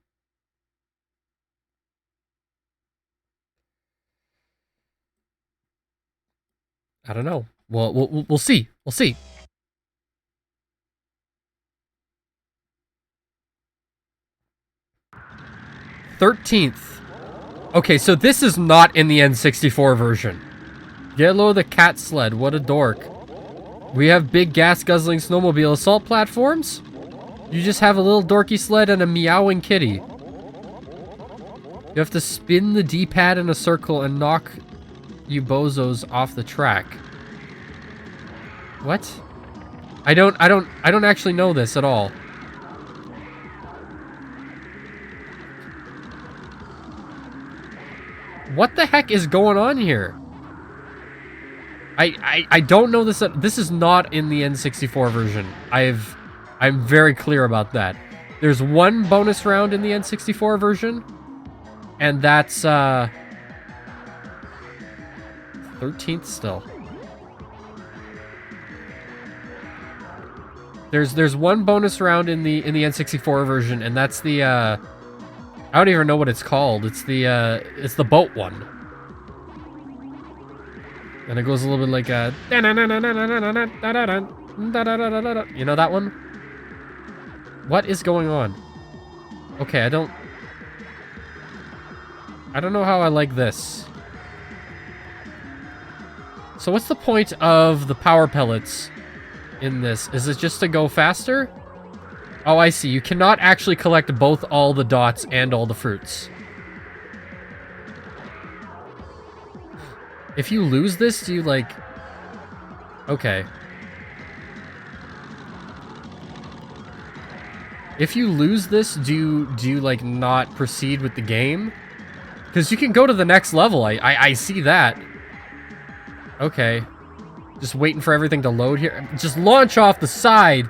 I don't know. Well, we'll see. We'll see. "13th. Okay, so this is not in the N64 version. Yellow the cat sled. What a dork. We have big gas-guzzling snowmobile assault platforms? You just have a little dorky sled and a meowing kitty. You have to spin the D-pad in a circle and knock you bozos off the track." What? I don't actually know this at all. What the heck is going on here? I don't know this. This is not in the N64 version. I'm very clear about that. There's one bonus round in the N64 version, and that's 13th still. There's one bonus round in the N64 version, and that's the I don't even know what it's called. It's the boat one. And it goes a little bit like a... You know that one? What is going on? Okay, I don't know how I like this. So what's the point of the power pellets in this? Is it just to go faster? Oh, I see. You cannot actually collect both all the dots and all the fruits. If you lose this, do you, like... Okay. If you lose this, do you, like, not proceed with the game? Because you can go to the next level, I see that. Okay. Just waiting for everything to load here. Just launch off the side!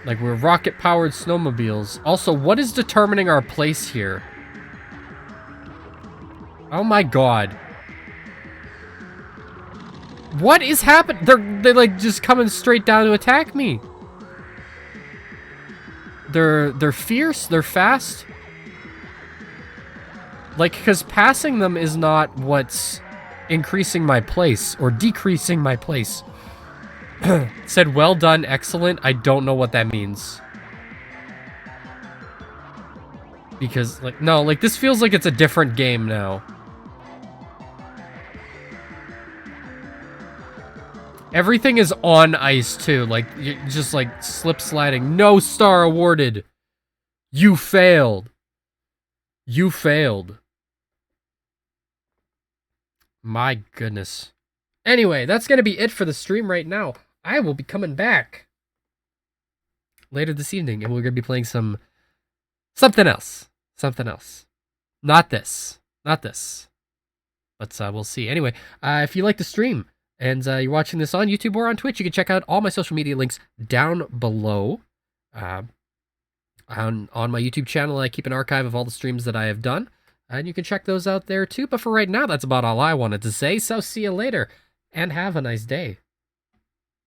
Like, we're rocket-powered snowmobiles. Also, what is determining our place here? Oh my god. What is happening? They're like just coming straight down to attack me. They're fierce, they're fast. Like, because passing them is not what's increasing my place or decreasing my place. It said well done, excellent. I don't know what that means. Because, like, no, like, this feels like it's a different game now. Everything is on ice, too. Like, you're just, like, slip sliding. No star awarded. You failed. You failed. My goodness. Anyway, that's going to be it for the stream right now. I will be coming back later this evening, and we're going to be playing something else. Something else. Not this. Not this. But we'll see. Anyway, if you like the stream, and you're watching this on YouTube or on Twitch, you can check out all my social media links down below. On my YouTube channel, I keep an archive of all the streams that I have done, and you can check those out there too. But for right now, that's about all I wanted to say, so see you later, and have a nice day.